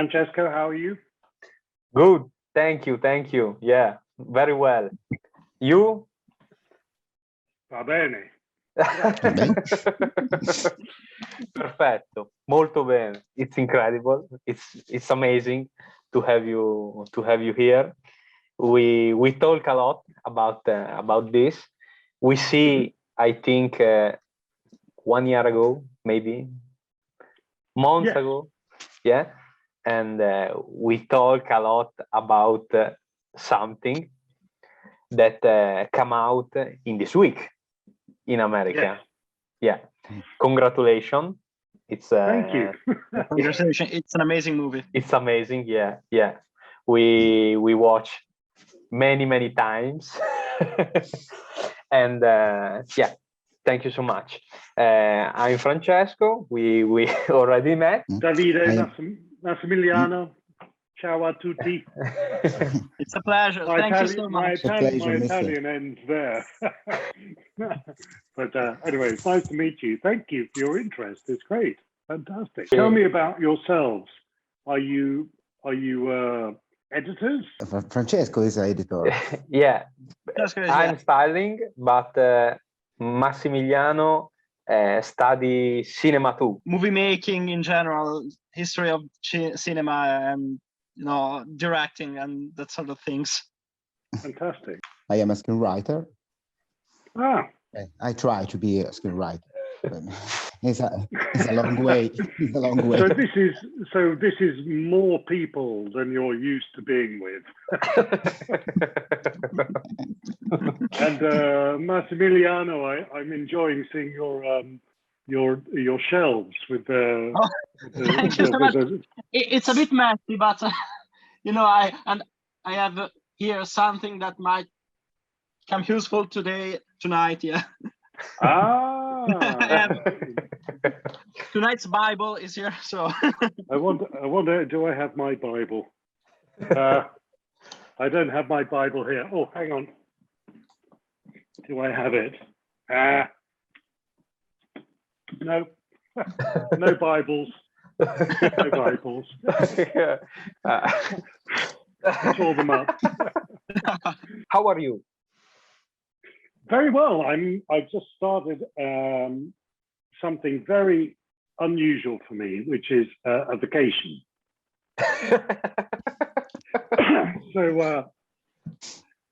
Francesco, how are you? Good. Thank you. Yeah, very well. You? Va bene. Perfetto. Molto bene. It's incredible. It's amazing to have you here. We talk a lot about this. We see, I think, 1 year ago, maybe months ago, yeah, and we talk a lot about something that come out in this week in America. Yeah, congratulations. It's thank you. Congratulations. It's an amazing movie. It's amazing. Yeah. We watch many times, and yeah. Thank you so much. I'm Francesco. We already met. Davide, Massimiliano. Ciao, tutti. It's a pleasure. Thank you so much. My Italian ends there. But anyway, it's nice to meet you. Thank you for your interest. It's great. Fantastic. Tell me about yourselves. Are you editors? Francesco is an editor. Yeah, I'm Yeah. styling, but Massimiliano study cinema too. Movie making in general, history of cinema, and directing and that sort of things. Fantastic. I am a screenwriter. Ah, I try to be a screenwriter. But it's a long way. It's a long way. So this is more people than you're used to being with. And Massimiliano, I'm enjoying seeing your shelves with the. Thank you so much. It's a bit messy, but I have here something that might come useful tonight. Yeah. Ah. Tonight's Bible is here, so. I wonder. Do I have my Bible? I don't have my Bible here. Oh, hang on. Do I have it? No. No Bibles. No Bibles. Tore them up. How are you? Very well. I've just started something very unusual for me, which is a vacation. So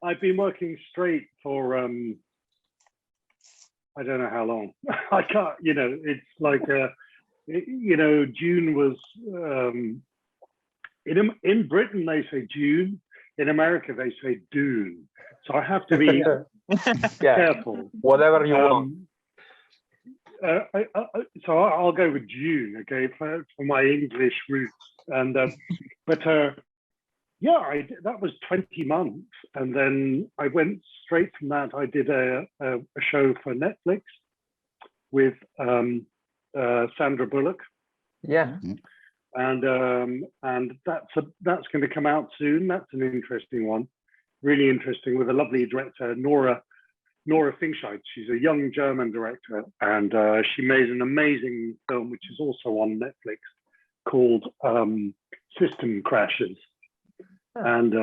I've been working straight for I don't know how long. I can't. It's like June was in Britain they say June. In America they say Dune. So I have to be careful. Whatever you want. So I'll go with June, okay, for my English roots. And that was 20 months, and then I went straight from that. I did a show for Netflix with Sandra Bullock. Yeah. And that's going to come out soon. That's an interesting one, really interesting, with a lovely director, Nora Finkscheid. She's a young German director, and she made an amazing film, which is also on Netflix, called System Crashes. And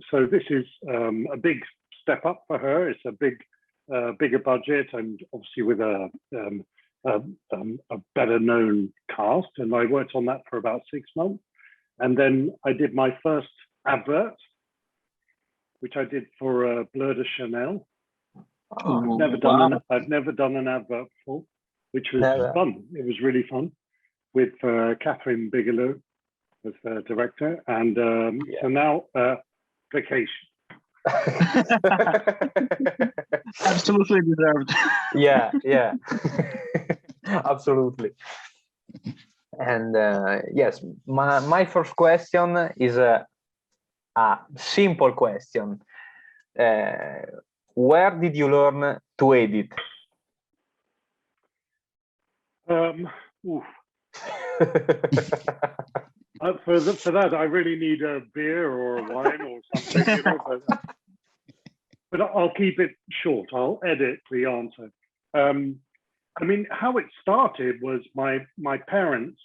so this is a big step up for her. It's a bigger budget, and obviously with a better known cast. And I worked on that for about 6 months, and then I did my first advert, which I did for Bleu de Chanel. I've never done an advert before, which was fun. It was really fun, with Catherine Bigelow as the director, and so now vacation. Absolutely deserved. Yeah. Absolutely. And yes, my first question is a simple question. Where did you learn to edit? For that, I really need a beer or a wine or something, but I'll keep it short. I'll edit the answer. I mean, how it started was my parents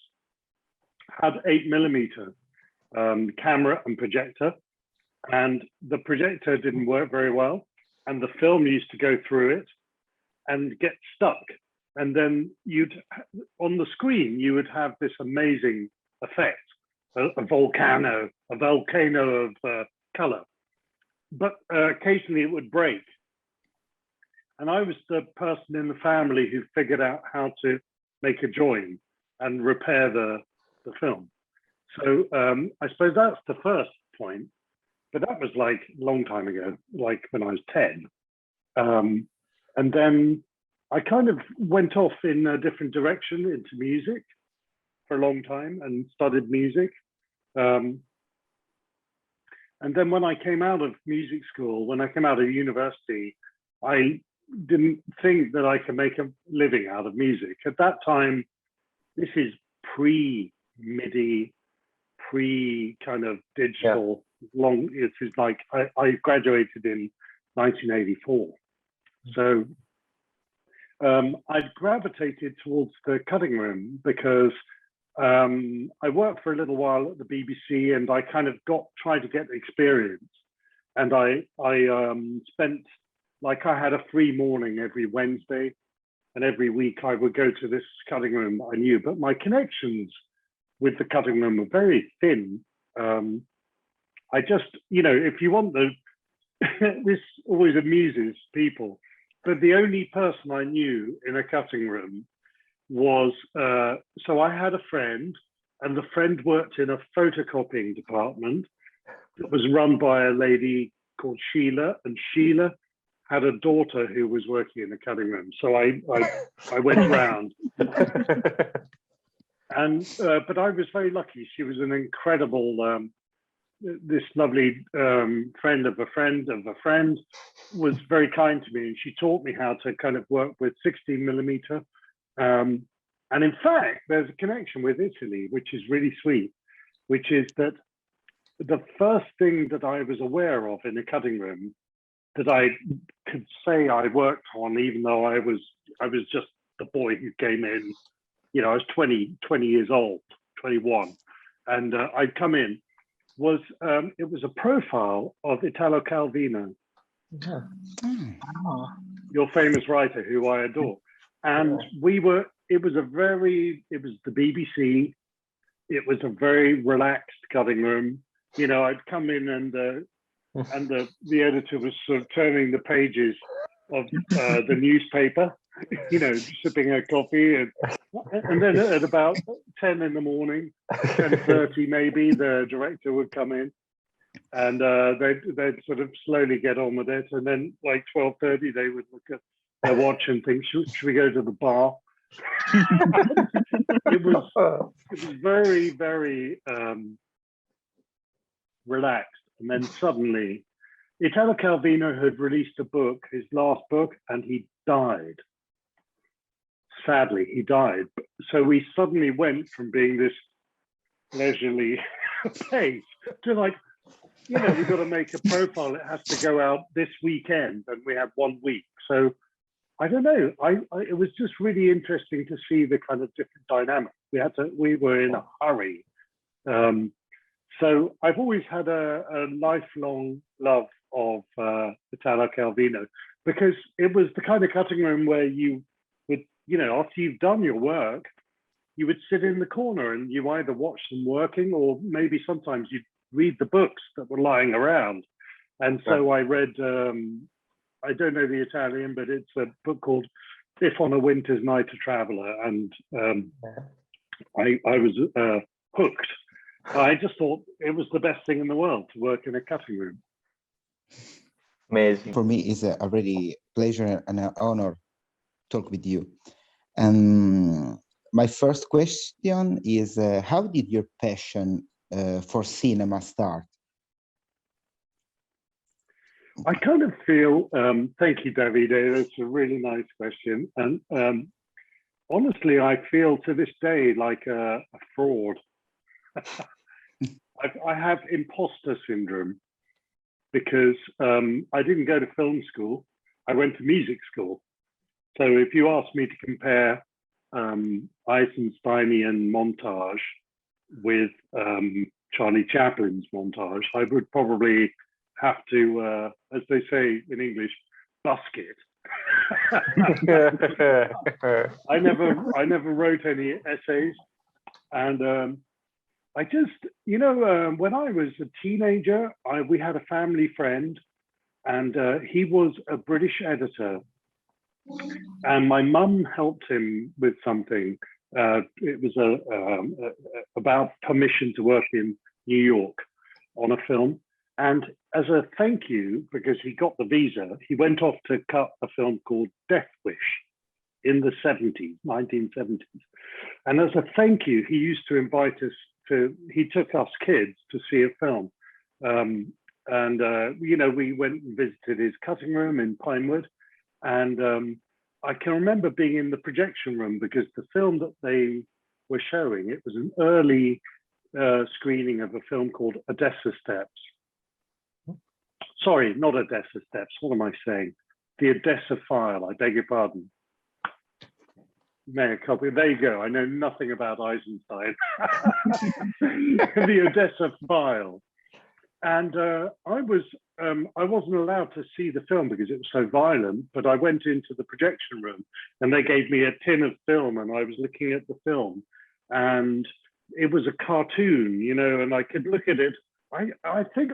had 8mm camera and projector, and the projector didn't work very well, and the film used to go through it and get stuck. And then on the screen, you would have this amazing effect, a volcano of color. But occasionally it would break. And I was the person in the family who figured out how to make a join and repair the film. So I suppose that's the first point, but that was like a long time ago, like when I was 10. And then I kind of went off in a different direction into music for a long time and studied music. And then when I came out of music school, when I came out of university, I didn't think that I could make a living out of music. At that time, this is pre-MIDI, pre-kind of digital, long, it was like, I graduated in 1984. So I'd gravitated towards the cutting room because I worked for a little while at the BBC, and I kind of tried to get experience. And I spent, like, I had a free morning every Wednesday, and every week I would go to this cutting room I knew, but my connections with the cutting room were very thin. I just, you know, if you want this always amuses people, but the only person I knew in a cutting room was, so I had a friend, and the friend worked in a photocopying department that was run by a lady called Sheila, and Sheila had a daughter who was working in the cutting room. So I went round. And, but I was very lucky. She was an incredible, this lovely friend of a friend was very kind to me, and she taught me how to kind of work with 16mm. And in fact, there's a connection with Italy, which is really sweet, which is that the first thing that I was aware of in a cutting room that I could say I worked on, even though I was just the boy who came in, you know, I was 20 years old, 21, and I'd come in, was it was a profile of Italo Calvino, your famous writer who I adore. And it was the BBC, it was a very relaxed cutting room. You know, I'd come in and the editor was sort of turning the pages of the newspaper, you know, sipping a coffee, and then at about 10 in the morning, 10:30 maybe, the director would come in, and they'd sort of slowly get on with it, and then like 12:30 they would look at their watch and think, should we go to the bar? It was very, very relaxed. And then suddenly, Italo Calvino had released a book, his last book, and he died. Sadly, he died. So we suddenly went from being this leisurely pace to like, you know, we've got to make a profile. It has to go out this weekend, and we have 1 week. So I don't know. It was just really interesting to see the kind of different dynamics. We were in a hurry. So I've always had a lifelong love of Italo Calvino, because it was the kind of cutting room where you would, you know, after you've done your work, you would sit in the corner and you either watch them working, or maybe sometimes you'd read the books that were lying around. And so I read, I don't know the Italian, but it's a book called If on a Winter's Night a Traveler. And I was hooked. I just thought it was the best thing in the world to work in a cutting room. Amazing. For me, it's a really pleasure and an honor to talk with you. My first question is, how did your passion for cinema start? I kind of feel, thank you, Davide, that's a really nice question. And honestly, I feel to this day like a fraud. I have imposter syndrome because I didn't go to film school. I went to music school. So if you ask me to compare Eisensteinian montage, with Charlie Chaplin's montage, I would probably have to, as they say in English, busk it. I never wrote any essays, and I just, when I was a teenager, we had a family friend, and he was a British editor, and my mum helped him with something. It was about permission to work in New York on a film. And as a thank you, because he got the visa, he went off to cut a film called Death Wish in the 1970s. And as a thank you, he used to invite us he took us kids to see a film. We went and visited his cutting room in Pinewood. And I can remember being in the projection room because the film that they were showing, it was an early screening of a film called Odessa Steps. Sorry, not Odessa Steps. What am I saying? The Odessa File. I beg your pardon. May a copy. There you go. I know nothing about Eisenstein. The Odessa File. And I wasn't allowed to see the film because it was so violent, but I went into the projection room and they gave me a tin of film and I was looking at the film and it was a cartoon, and I could look at it. I think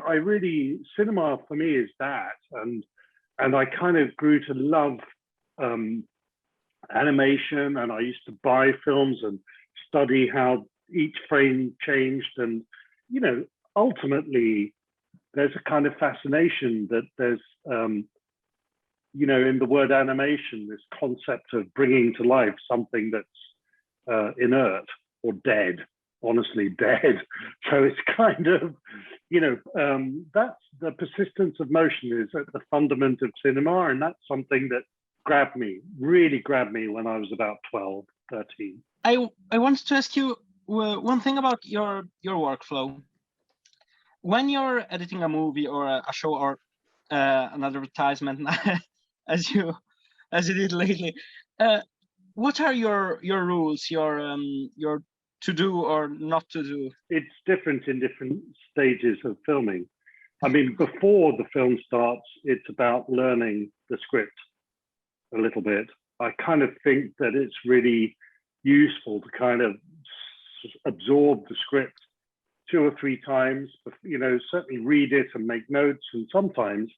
cinema for me is that. And I kind of grew to love animation, and I used to buy films and study how each frame changed. And, ultimately, there's a kind of fascination that there's, in the word animation, this concept of bringing to life something that's inert or dead, honestly dead. So it's kind of, that's the persistence of motion is at the fundament of cinema. And that's something that really grabbed me when I was about 12, 13. I wanted to ask you one thing about your workflow. When you're editing a movie or a show or an advertisement, as you did lately, what are your rules, your to do or not to do? It's different in different stages of filming. I mean, before the film starts, it's about learning the script a little bit. I kind of think that it's really useful to kind of absorb the script 2 or 3 times, certainly read it and make notes. And sometimes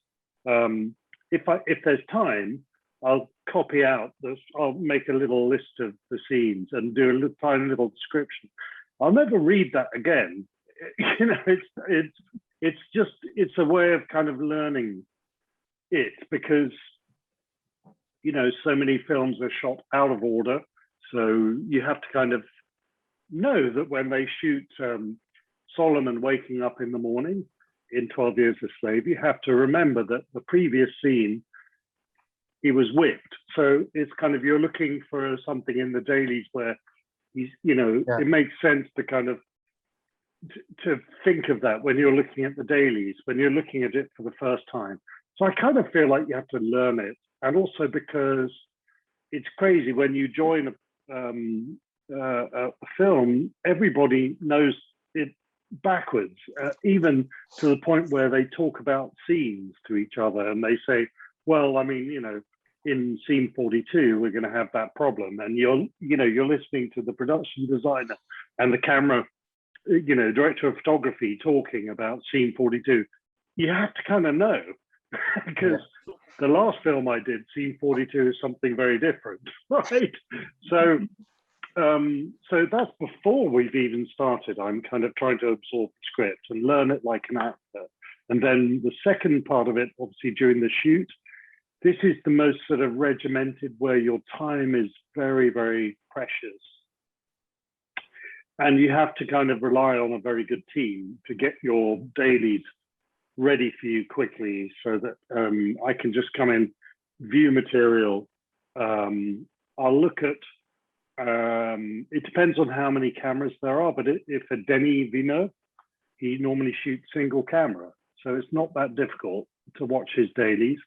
if there's time, I'll copy out I'll make a little list of the scenes and do a tiny little description. I'll never read that again. It's a way of kind of learning it because, so many films are shot out of order. So you have to kind of know that when they shoot Solomon waking up in the morning in 12 Years a Slave, you have to remember that the previous scene, he was whipped. So it's kind of, you're looking for something in the dailies where he's, It makes sense to kind of to think of that when you're looking at the dailies, when you're looking at it for the first time. So I kind of feel like you have to learn it. And also because it's crazy when you join a film, everybody knows it backwards, even to the point where they talk about scenes to each other and they say, well, I mean, in scene 42, we're going to have that problem. And you're listening to the production designer and the camera, director of photography talking about scene 42. You have to kind of know because the last film I did, scene 42, is something very different, right? So that's before we've even started. I'm kind of trying to absorb the script and learn it like an actor. And then the second part of it, obviously during the shoot, this is the most sort of regimented where your time is very, very precious. And you have to kind of rely on a very good team to get your dailies ready for you quickly so that I can just come in, view material. I'll look at, it depends on how many cameras there are, but if a Denis Villeneuve, he normally shoots single camera. So it's not that difficult to watch his dailies.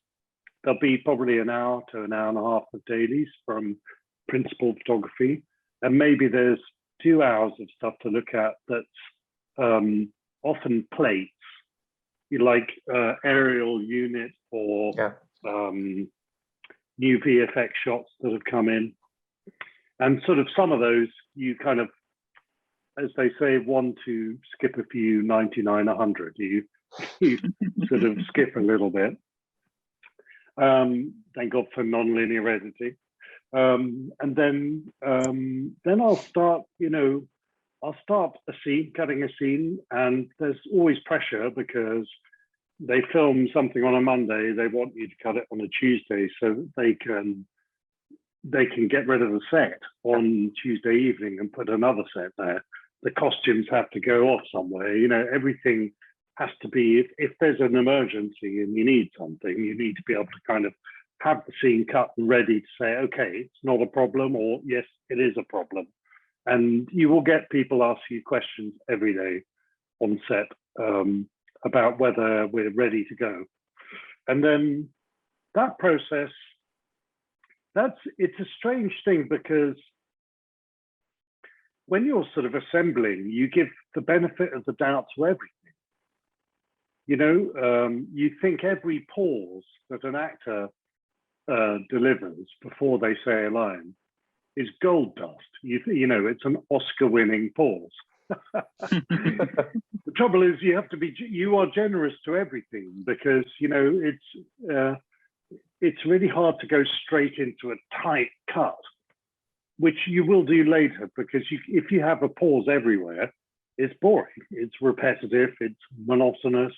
There'll be probably an hour to an hour and a half of dailies from principal photography. And maybe there's 2 hours of stuff to look at that's often plates, like aerial unit or new VFX shots that have come in. And sort of some of those you kind of, as they say, want to skip a few, 99, 100. You sort of skip a little bit. Thank God for NonLinear Editing. And then I'll start, I'll start a scene, cutting a scene, and there's always pressure because they film something on a Monday, they want you to cut it on a Tuesday so that they can get rid of the set on Tuesday evening and put another set there. The costumes have to go off somewhere, everything has to be, if there's an emergency and you need something, you need to be able to kind of have the scene cut and ready to say, okay, it's not a problem, or yes, it is a problem. And you will get people ask you questions every day on set about whether we're ready to go. And then that process, it's a strange thing because when you're sort of assembling, you give the benefit of the doubt to everything. You think every pause that an actor delivers before they say a line is gold dust. It's an Oscar-winning pause. The trouble is, you are generous to everything because it's really hard to go straight into a tight cut, which you will do later because if you have a pause everywhere, it's boring, it's repetitive, it's monotonous,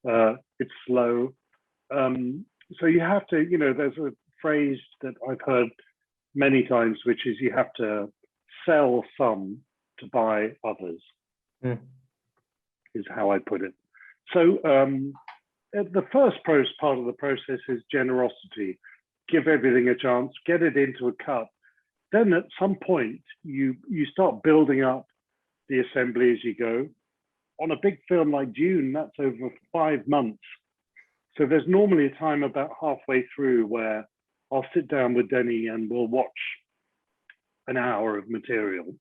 it's slow. So you have to, there's a phrase that I've heard many times, which is you have to sell some to buy others, is how I put it. So the first part of the process is generosity. Give everything a chance, get it into a cut. Then at some point, you start building up the assembly as you go. On a big film like Dune, that's over 5 months. So there's normally a time about halfway through where I'll sit down with Denny and we'll watch an hour of material.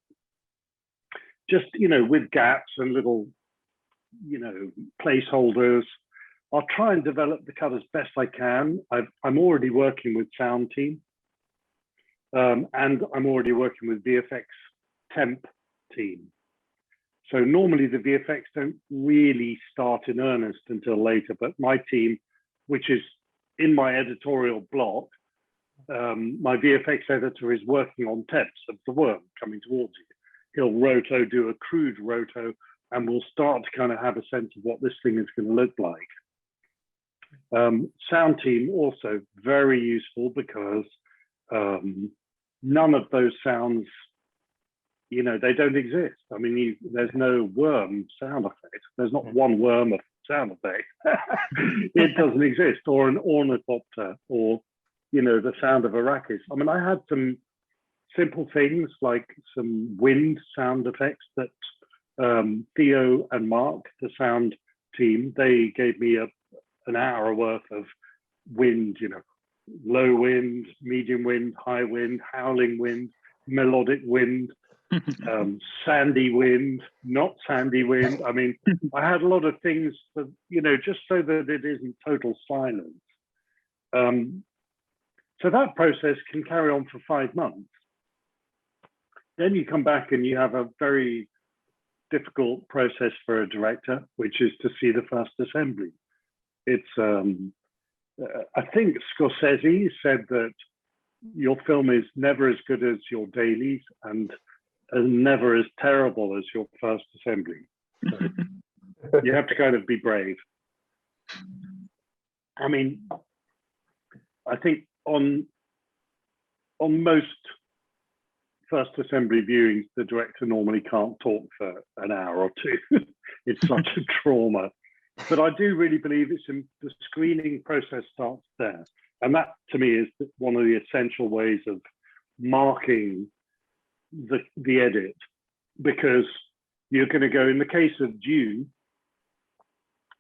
Just, with gaps and little, placeholders. I'll try and develop the cut as best I can. I'm already working with sound team. And I'm already working with VFX temp team. So normally the VFX don't really start in earnest until later, but my team, which is in my editorial block, my VFX editor is working on temps of the worm coming towards you. He'll do a crude roto, and we'll start to kind of have a sense of what this thing is going to look like. Sound team also very useful because none of those sounds, they don't exist. I mean, there's no worm sound effect. There's not one worm of sound effect. It doesn't exist, or an ornithopter, or, the sound of Arrakis. I mean, I had some simple things like some wind sound effects that Theo and Mark, the sound team, they gave me an hour worth of wind, low wind, medium wind, high wind, howling wind, melodic wind, sandy wind, not sandy wind. I mean, I had a lot of things that, just so that it isn't total silence. So that process can carry on for 5 months. Then you come back and you have a very difficult process for a director, which is to see the first assembly. It's, I think Scorsese said that your film is never as good as your dailies and never as terrible as your first assembly. So you have to kind of be brave. I mean, I think on most first assembly viewings, the director normally can't talk for an hour or two. It's such a trauma. But I do really believe the screening process starts there. And that, to me, is one of the essential ways of marking the edit, because you're going to go, in the case of Dune,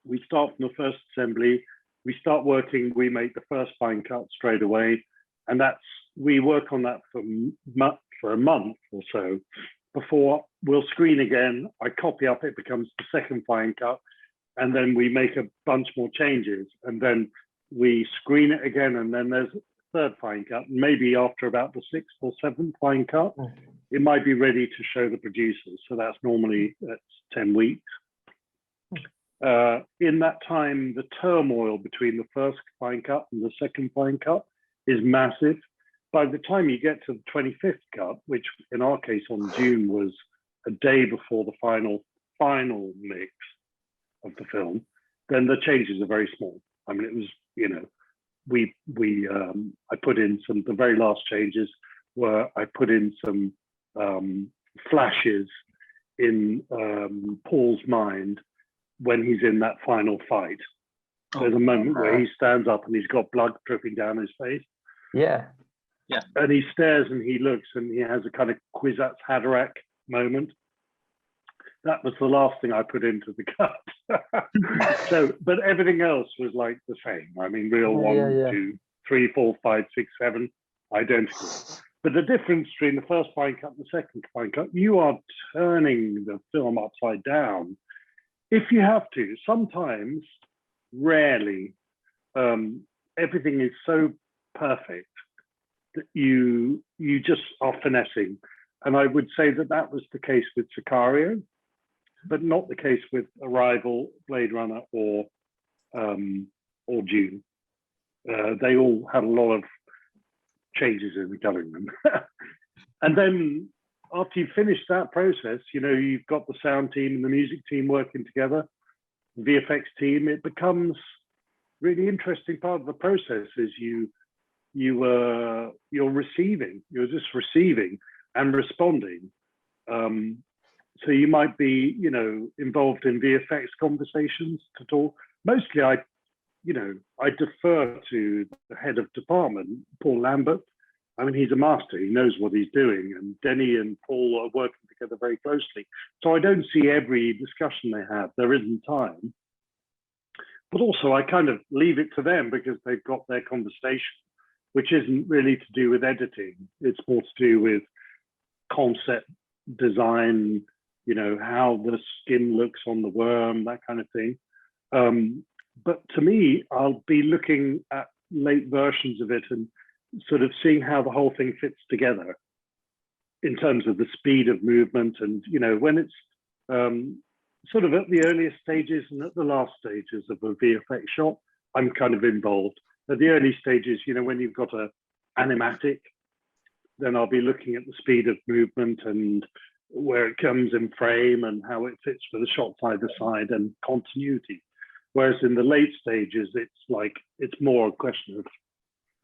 we start from the first assembly, we start working, we make the first fine cut straight away. And we work on that for a month or so. before we'll screen again. I copy up, it becomes the second fine cut, and then we make a bunch more changes, and then we screen it again, and then there's a third fine cut. Maybe after about the 6th or 7th fine cut, it might be ready to show the producers. So that's 10 weeks. In that time, the turmoil between the first fine cut and the second fine cut is massive. By the time you get to the 25th cut, which in our case on Dune was a day before the final mix of the film, then the changes are very small. I mean, it was, you know, I put in the very last changes where I put in some flashes in Paul's mind when he's in that final fight. There's a moment where he stands up and he's got blood dripping down his face. Yeah. Yeah. And he stares and he looks and he has a kind of Kwisatz Haderach moment. That was the last thing I put into the cut. So, but everything else was like the same. I mean, real 1, 2, 3, 4, 5, 6, 7, identical. But the difference between the first fine cut and the second fine cut, you are turning the film upside down. If you have to, sometimes, rarely, everything is so perfect that you just are finessing. And I would say that was the case with Sicario, but not the case with Arrival, Blade Runner, or Dune. They all had a lot of changes in the government. And then after you finish that process, you know, you've got the sound team and the music team working together, VFX team. It becomes really interesting part of the process is you're just receiving and responding. So you might be, you know, involved in VFX conversations to talk. Mostly I defer to the head of department, Paul Lambert. I mean, he's a master, he knows what he's doing, and Denny and Paul are working together very closely. So I don't see every discussion they have, there isn't time. But also I kind of leave it to them because they've got their conversation, which isn't really to do with editing. It's more to do with concept design, you know, how the skin looks on the worm, that kind of thing. But to me, I'll be looking at late versions of it and sort of seeing how the whole thing fits together in terms of the speed of movement. And, you know, when it's sort of at the earliest stages and at the last stages of a VFX shot, I'm kind of involved. At the early stages, you know, when you've got a animatic, then I'll be looking at the speed of movement and where it comes in frame and how it fits for the shot side to side and continuity. Whereas in the late stages, it's more a question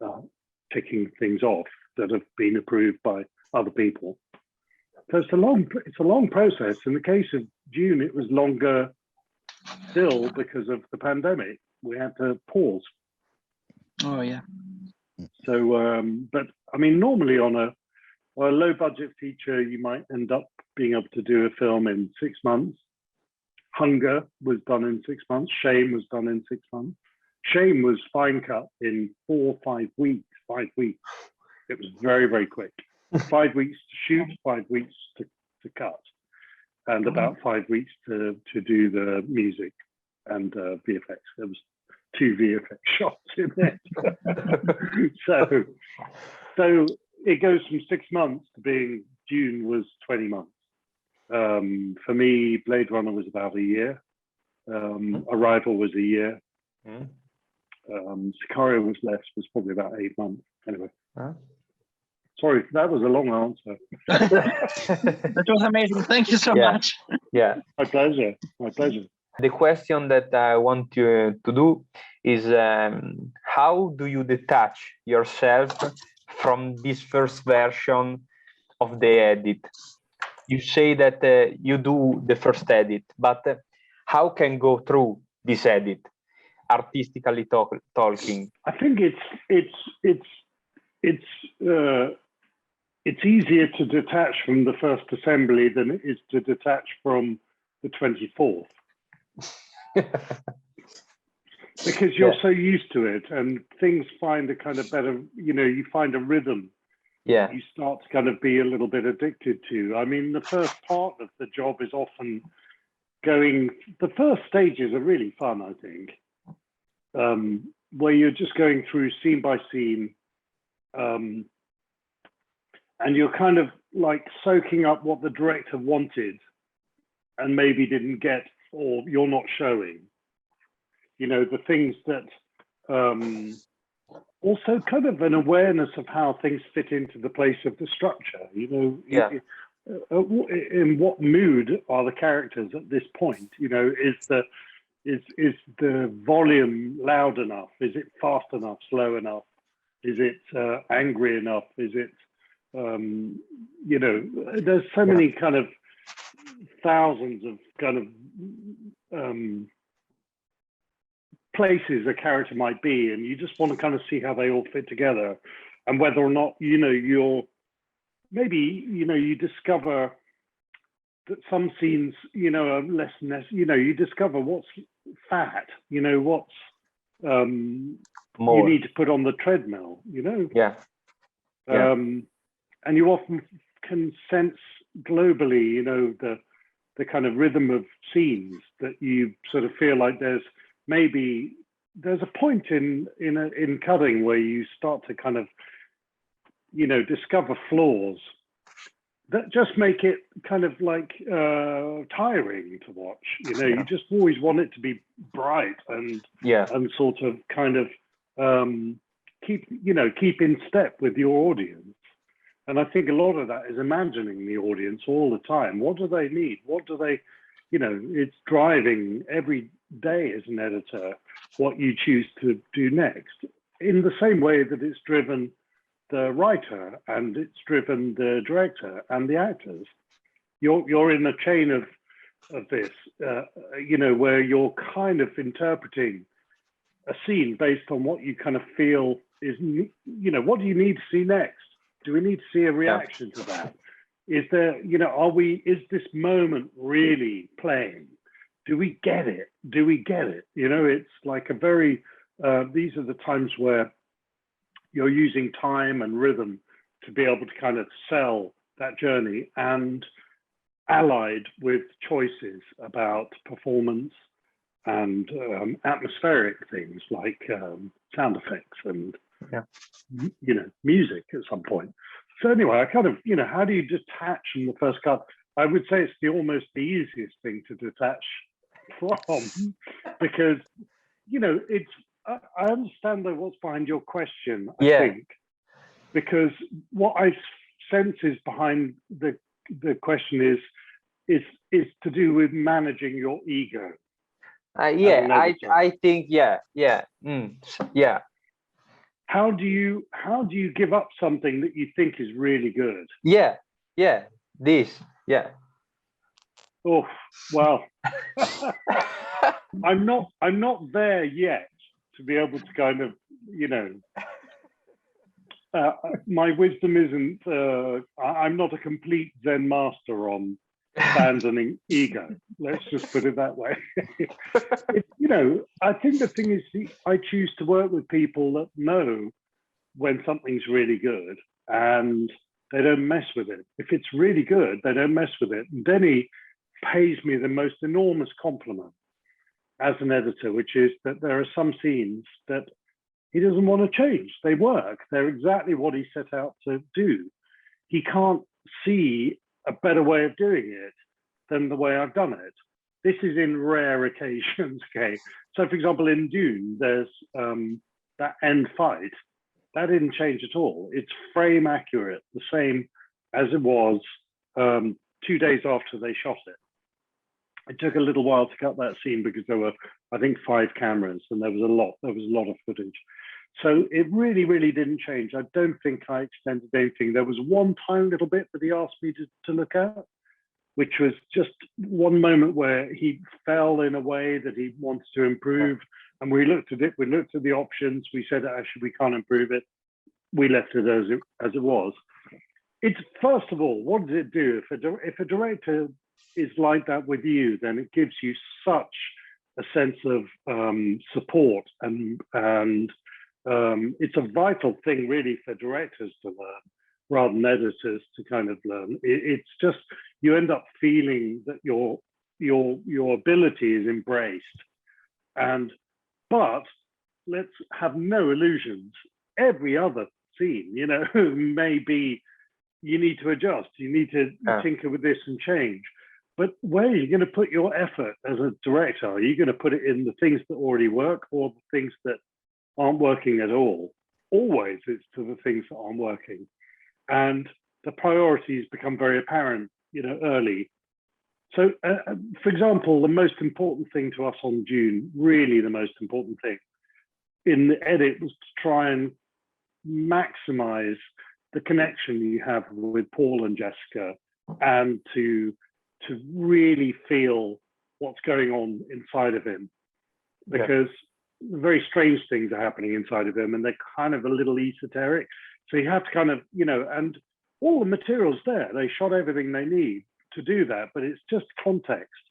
of ticking things off that have been approved by other people. So it's a long process. In the case of Dune, it was longer still because of the pandemic. We had to pause. Oh yeah. So, but I mean, normally on a low budget feature, you might end up being able to do a film in 6 months. Hunger was done in 6 months. Shame was done in 6 months. Shame was fine cut in 4 or 5 weeks. 5 weeks. It was very, very quick. 5 weeks to shoot, 5 weeks to cut, and about 5 weeks to do the music and VFX. There was 2 VFX shots in it. So it goes from 6 months to being Dune was 20 months. For me, Blade Runner was about a year. Arrival was a year. Sicario was probably about 8 months. Anyway. Sorry, that was a long answer. That was amazing. Thank you so much. Yeah. My pleasure. My pleasure. The question that I want you to do is how do you detach yourself from this first version of the edit? You say that you do the first edit, but how can go through this edit, artistically talking? I think it's easier to detach from the first assembly than it is to detach from the 24th. Because you're so used to it and things find a kind of better, you know, you find a rhythm Yeah. you start to kind of be a little bit addicted to. I mean, the first part of the job is often the first stages are really fun, I think, where you're just going through scene by scene, and you're kind of like soaking up what the director wanted and maybe didn't get, or you're not showing, you know, the things that, also kind of an awareness of how things fit into the place of the structure, you know. Yeah. In what mood are the characters at this point? You know, is the volume loud enough? Is it fast enough, slow enough? Is it angry enough? Is it, you know, there's so many kind of thousands of kind of places a character might be, and you just want to kind of see how they all fit together, and whether or not, you know, maybe, you know, you discover that some scenes, you know, are less, you know, you discover what's fat, you know, what's More. you need to put on the treadmill, you know. Yeah. And you often can sense globally, you know, the kind of rhythm of scenes that you sort of feel like there's a point in cutting where you start to kind of, you know, discover flaws that just make it kind of like tiring to watch. You know, you just always want it to be bright and sort of kind of keep in step with your audience. And I think a lot of that is imagining the audience all the time. What do they need? What do they, you know, it's driving every day as an editor what you choose to do next, in the same way that it's driven the writer and it's driven the director and the actors. You're in a chain of this, you know, where you're kind of interpreting a scene based on what you kind of feel is, you know, what do you need to see next? Do we need to see a reaction to that? Is there, you know, is this moment really playing? Do we get it? Do we get it? You know, it's like a very, these are the times where you're using time and rhythm to be able to kind of sell that journey, and allied with choices about performance and atmospheric things like sound effects and, you know, music at some point. So anyway, I kind of, you know, how do you detach from the first cut? I would say it's almost the easiest thing to detach from, because, you know, it's, I understand though what's behind your question, I think, because what I sense is behind the question is to do with managing your ego. I think, How do you give up something that you think is really good? Oh, well, I'm not there yet to be able to kind of, you know, my wisdom isn't, I'm not a complete Zen master on abandoning ego. Let's just put it that way. You know, I think the thing is, I choose to work with people that know when something's really good and they don't mess with it. If it's really good, they don't mess with it. And Denny pays me the most enormous compliment as an editor, which is that there are some scenes that he doesn't want to change. They work. They're exactly what he set out to do. He can't see a better way of doing it than the way I've done it. This is in rare occasions, okay? So for example, in Dune, there's that end fight. That didn't change at all. It's frame accurate, the same as it was 2 days after they shot it. It took a little while to cut that scene because there were, I think, 5 cameras and there was a lot of footage. So it really, really didn't change. I don't think I extended anything. There was one tiny little bit that he asked me to look at, which was just one moment where he fell in a way that he wanted to improve. And we looked at it, we looked at the options, we said, actually, we can't improve it. We left it as it was. It's, first of all, what does it do? If a director is like that with you, then it gives you such a sense of support, and it's a vital thing really for directors to learn rather than editors to kind of learn. It's just, you end up feeling that your ability is embraced. But let's have no illusions. Every other scene, maybe you need to adjust, you need to tinker with this and change. But where are you going to put your effort as a director? Are you going to put it in the things that already work or the things that aren't working at all? Always it's to the things that aren't working. And the priorities become very apparent, early. So, for example, the most important thing to us on Dune, really the most important thing in the edit, was to try and maximize the connection you have with Paul and Jessica, and to really feel what's going on inside of him, because very strange things are happening inside of him, and they're kind of a little esoteric. So you have to kind of, and all the material's there. They shot everything they need to do that, but it's just context.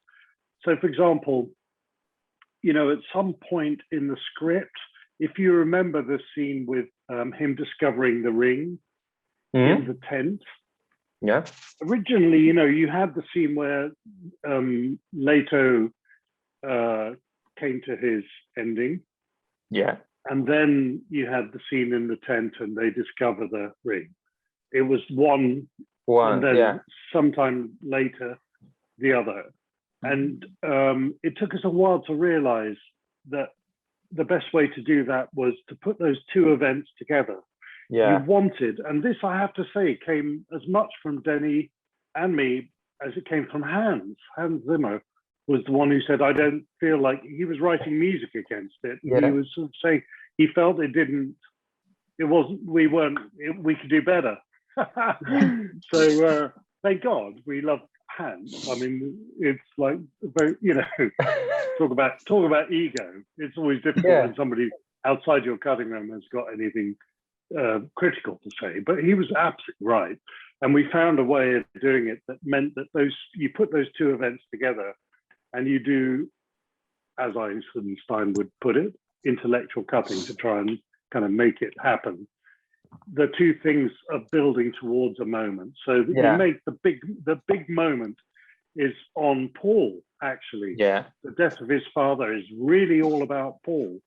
So, for example, at some point in the script, if you remember the scene with him discovering the ring in the tent. Yeah. Originally, you had the scene where Leto came to his ending. Yeah. And then you had the scene in the tent and they discover the ring. It was one and then sometime later, the other. And it took us a while to realize that the best way to do that was to put those two events together. You wanted, and this I have to say came as much from Denny and me as it came from Hans. Hans Zimmer was the one who said, I don't feel like, he was writing music against it. And he was sort of saying he felt we could do better. So thank God we love Hans. I mean, it's like very, talk about ego. It's always difficult when somebody outside your cutting room has got anything critical to say, but he was absolutely right. And we found a way of doing it that meant that you put those two events together and you do, as Einstein would put it, intellectual cutting to try and kind of make it happen. The two things are building towards a moment. So that you make the big moment is on Paul, actually. Yeah. The death of his father is really all about Paul.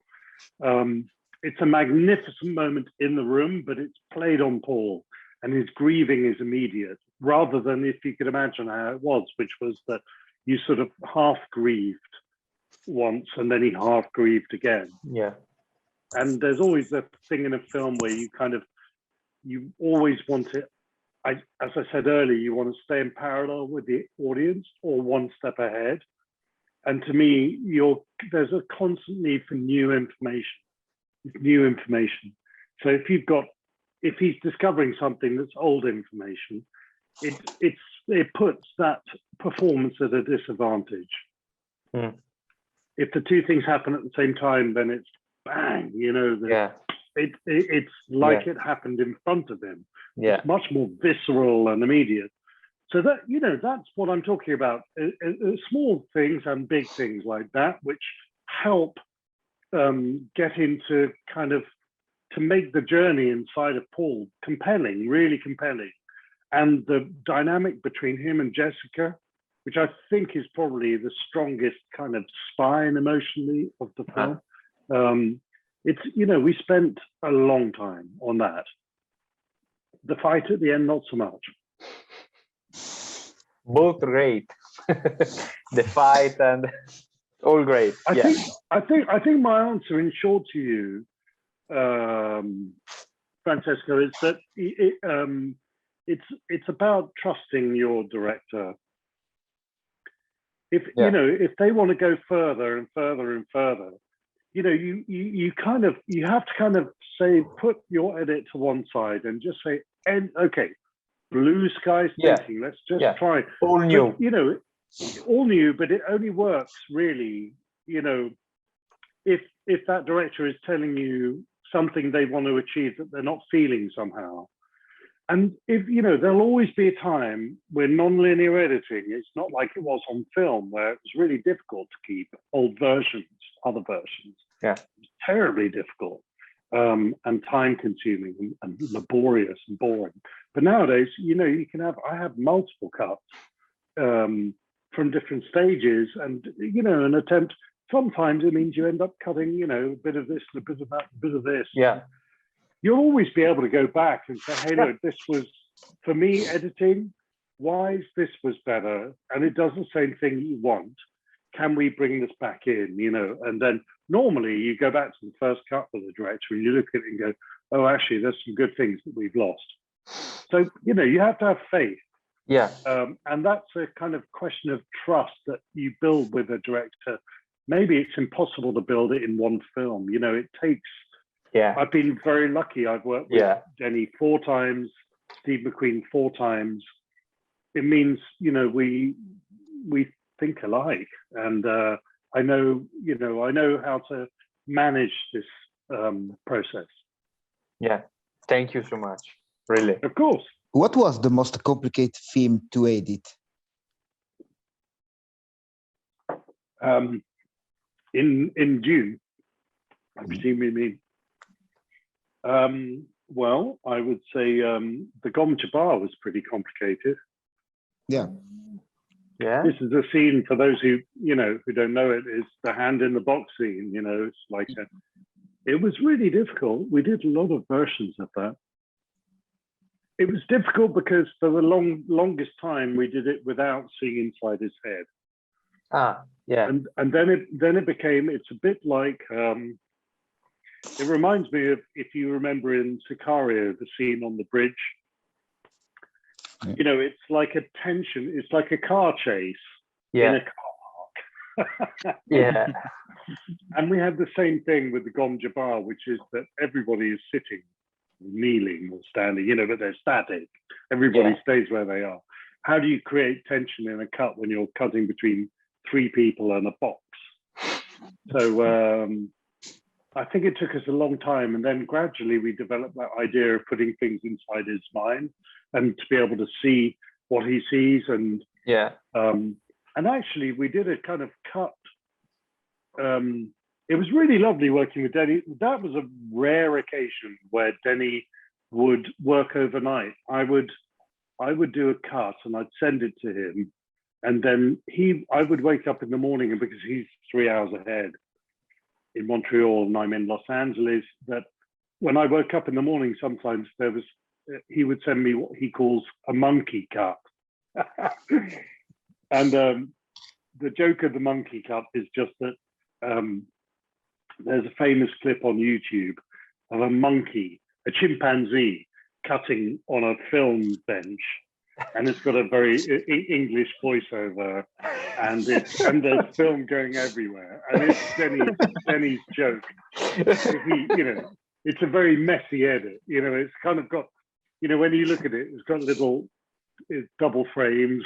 It's a magnificent moment in the room, but it's played on Paul, and his grieving is immediate, rather than if you could imagine how it was, which was that you sort of half grieved once and then he half grieved again. Yeah. And there's always that thing in a film where you always want it. As I said earlier, you want to stay in parallel with the audience or one step ahead. And to me, there's a constant need for new information. So if he's discovering something that's old information, it puts that performance at a disadvantage. If the two things happen at the same time, then it's bang, it's like it happened in front of him. It's much more visceral and immediate. So that, that's what I'm talking about. Small things and big things like that, which help get into kind of, to make the journey inside of Paul compelling, really compelling. And the dynamic between him and Jessica, which I think is probably the strongest kind of spine emotionally of the film. We spent a long time on that. The fight at the end, not so much. Both great. The fight and all great. I think my answer in short to you, Francesco, is that it's about trusting your director. If they want to go further and further and further, you have to kind of say, put your edit to one side and just say, okay, blue skies thinking, let's just try all new. But, all new, but it only works really, if that director is telling you something they want to achieve that they're not feeling somehow. And if there'll always be a time when non-linear editing, it's not like it was on film, where it was really difficult to keep old versions, other versions. Yeah, it was terribly difficult and time-consuming and laborious and boring. But nowadays, you know, I have multiple cuts from different stages, and you know, an attempt. Sometimes it means you end up cutting, you know, a bit of this, a bit of that, a bit of this. Yeah. You'll always be able to go back and say, hey, look, this was, for me, editing wise, this was better, and it does the same thing you want. Can we bring this back in, you know? And then normally you go back to the first cut with the director and you look at it and go, oh, actually, there's some good things that we've lost. So, you know, you have to have faith. Yeah. And that's a kind of question of trust that you build with a director. Maybe it's impossible to build it in one film. You know, it takes, I've been very lucky. I've worked with Denny 4 times, Steve McQueen 4 times. It means, you know, we think alike. And I know how to manage this process. Yeah. Thank you so much. Really. Of course. What was the most complicated film to edit? In Dune, I presume you mean. Well, I would say the Gom Jabbar was pretty complicated. Yeah. Yeah. This is a scene, for those who, you know, who don't know it, is the hand in the box scene. You know, it's like it was really difficult. We did a lot of versions of that. It was difficult because for the longest time we did it without seeing inside his head. Yeah. And then it became, it's a bit like, it reminds me of, if you remember in Sicario, the scene on the bridge. You know, it's like a tension, it's like a car chase in a car park. Yeah. And we have the same thing with the Gom Jabbar, which is that everybody is sitting, kneeling or standing, you know, but they're static. Everybody stays where they are. How do you create tension in a cut when you're cutting between 3 people and a box? So I think it took us a long time, and then gradually we developed that idea of putting things inside his mind and to be able to see what he sees. And and actually we did a kind of cut. It was really lovely working with Denny. That was a rare occasion where Denny would work overnight. I would do a cut and I'd send it to him, and then I would wake up in the morning, and because he's 3 hours ahead in Montreal and I'm in Los Angeles, that when I woke up in the morning, sometimes he would send me what he calls a monkey cut. And the joke of the monkey cut is just that there's a famous clip on YouTube of a monkey, a chimpanzee, cutting on a film bench, and it's got a very English voiceover, and there's film going everywhere, and it's Denny's joke. You know, it's a very messy edit. You know, it's kind of got, you know, when you look at it, it's got little double frames.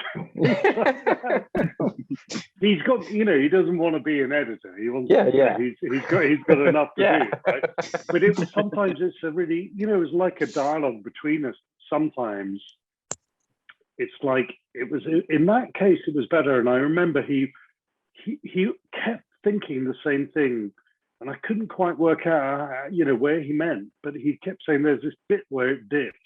He's got, you know, he doesn't want to be an editor. He wants, he's got enough to do, right? But sometimes it's a really, you know, it's like a dialogue between us. Sometimes it's like, it was, in that case, it was better. And I remember he kept thinking the same thing, and I couldn't quite work out, you know, where he meant, but he kept saying there's this bit where it dips.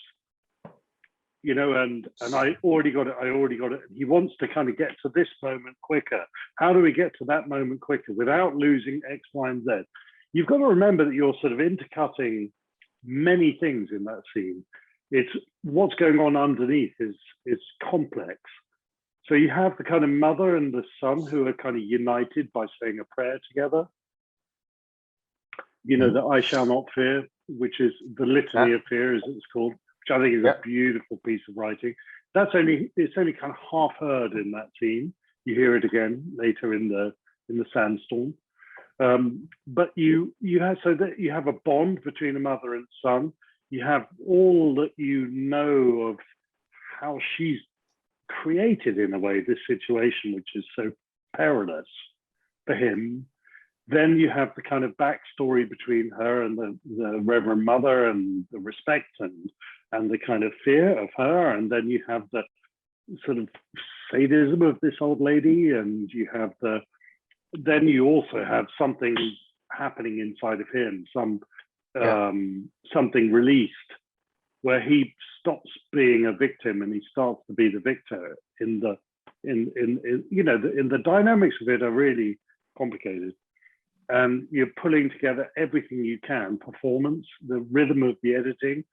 You know, and I already got it. He wants to kind of get to this moment quicker. How do we get to that moment quicker without losing X, Y, and Z? You've got to remember that you're sort of intercutting many things in that scene. It's what's going on underneath is complex. So you have the kind of mother and the son who are kind of united by saying a prayer together. You know, the I shall not fear, which is the litany of fear, as it's called. Which I think is a beautiful piece of writing. It's only kind of half heard in that scene. You hear it again later in the sandstorm. But you have a bond between a mother and son. You have all that you know of how she's created, in a way, this situation, which is so perilous for him. Then you have the kind of backstory between her and the Reverend Mother, and the respect and the kind of fear of her. And then you have the sort of sadism of this old lady, and then you also have something happening inside of him, something released, where he stops being a victim and he starts to be the victor in the in the dynamics of it are really complicated. And you're pulling together everything you can, performance, the rhythm of the editing,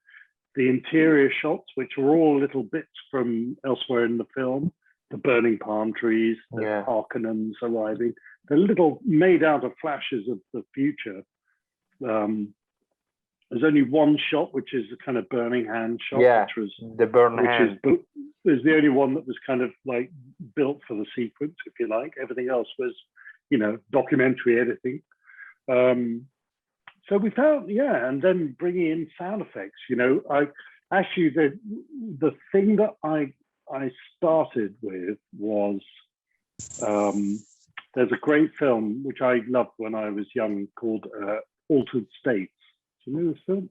the interior shots, which are all little bits from elsewhere in the film, the burning palm trees, the Harkonnens arriving, they're little made out of flashes of the future. There's only one shot, which is the kind of burning hand shot, which was the burn hand. Is the only one that was kind of like built for the sequence, if you like. Everything else was, documentary editing. So we found, and then bringing in sound effects. I actually the thing that I started with was there's a great film which I loved when I was young called Altered States. Do you know this film?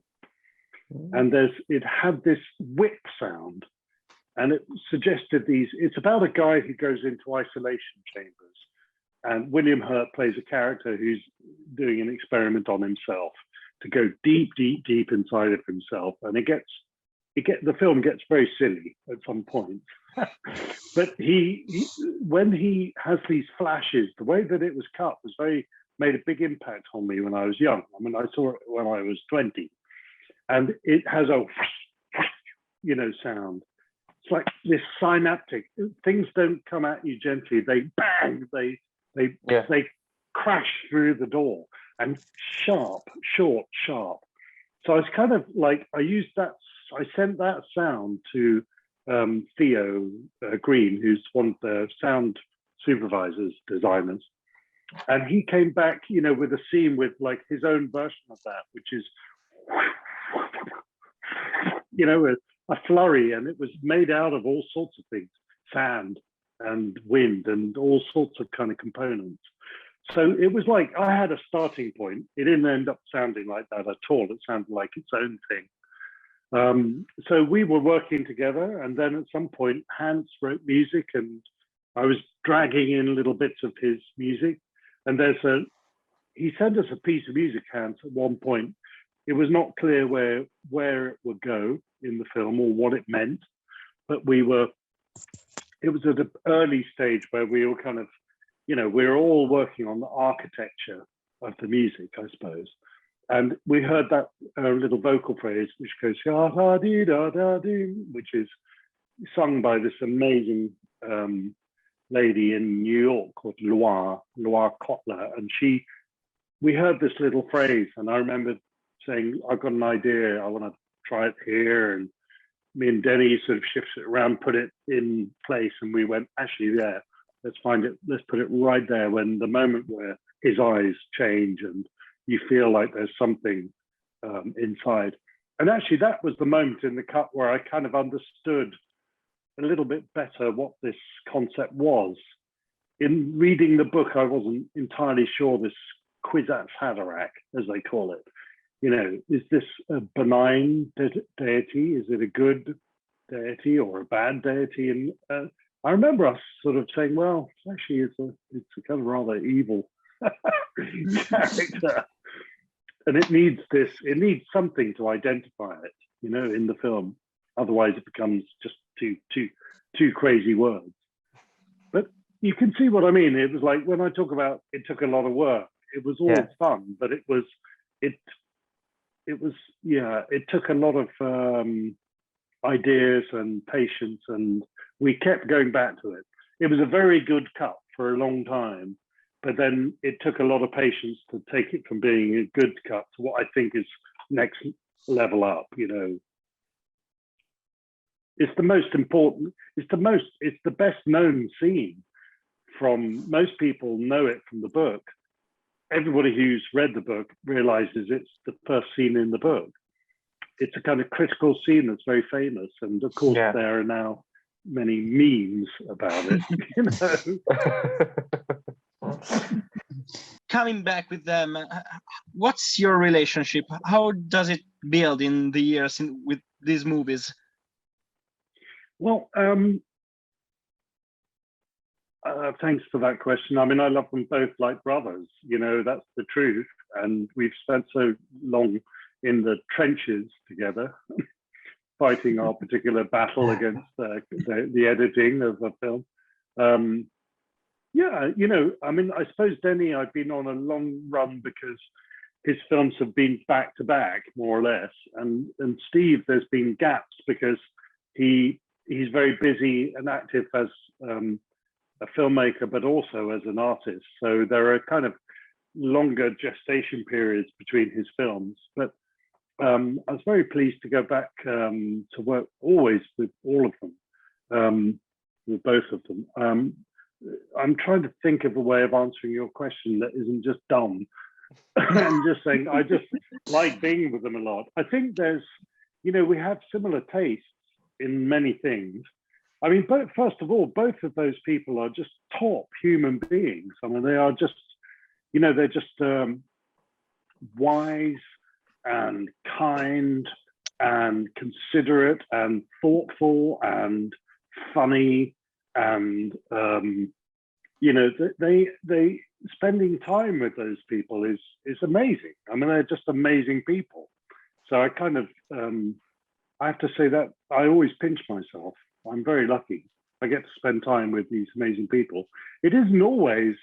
And it had this whip sound, and it suggested it's about a guy who goes into isolation chambers, and William Hurt plays a character who's doing an experiment on himself to go deep, deep, deep inside of himself, and the film gets very silly at some point. But when he has these flashes, the way that it was cut was made a big impact on me when I was young. I mean, I saw it when I was 20, and it has a sound. It's like this synaptic. Things don't come at you gently. They bang. They crash through the door, and sharp, short, sharp. So I was kind of like, I sent that sound to Theo Green, who's one of the sound supervisors, designers. And he came back, with a scene with like his own version of that, which is, a flurry, and it was made out of all sorts of things, sand and wind and all sorts of kind of components. So it was like I had a starting point. It didn't end up sounding like that at all. It sounded like its own thing. So we were working together, and then at some point Hans wrote music, and I was dragging in little bits of his music. And he sent us a piece of music, Hans, at one point. It was not clear where it would go in the film or what it meant, but it was at an early stage where we were kind of, we were all working on the architecture of the music, I suppose. And we heard that little vocal phrase, which goes, which is sung by this amazing lady in New York called Loire Kotler. And we heard this little phrase, and I remember saying, I've got an idea, I want to try it here. And me and Denny sort of shifted it around, put it in place, and we went, actually, let's put it right there, when the moment where his eyes change and you feel like there's something inside. And actually that was the moment in the cut where I kind of understood a little bit better what this concept was. In reading the book, I wasn't entirely sure this Kwisatz Haderach, as they call it. Is this a benign deity? Is it a good deity or a bad deity? And I remember us sort of saying, well, actually, it's a kind of rather evil character, and it needs something to identify it, in the film. Otherwise, it becomes just two crazy words. But you can see what I mean. It was like when I talk about it took a lot of work. It was all fun, but it took a lot of ideas and patience, and we kept going back to it. It was a very good cut for a long time, but then it took a lot of patience to take it from being a good cut to what I think is next level up. It's the most important, it's the best known scene from, most people know it from the book. Everybody who's read the book realizes it's the first scene in the book. It's a kind of critical scene that's very famous. And of course, there are now many memes about it, Coming back with them, what's your relationship? How does it build in the years with these movies? Well, thanks for that question. I mean, I love them both like brothers, that's the truth. And we've spent so long in the trenches together. fighting our particular battle against the editing of a film. Yeah, you know, I mean, I suppose Denny, I've been on a long run because his films have been back to back, more or less, and Steve, there's been gaps because he's very busy and active as a filmmaker, but also as an artist. So there are kind of longer gestation periods between his films. But I was very pleased to go back to work always with all of them, with both of them. I'm trying to think of a way of answering your question that isn't just dumb. I'm just saying I just like being with them a lot. I think there's, you know, we have similar tastes in many things. I mean, first of all, both of those people are just top human beings. I mean, they are just, you know, they're just wise and kind and considerate and thoughtful and funny, and you know, they spending time with those people is amazing. I mean, they're just amazing people. So I kind of I have to say that I always pinch myself. I'm very lucky. I get to spend time with these amazing people. It isn't always,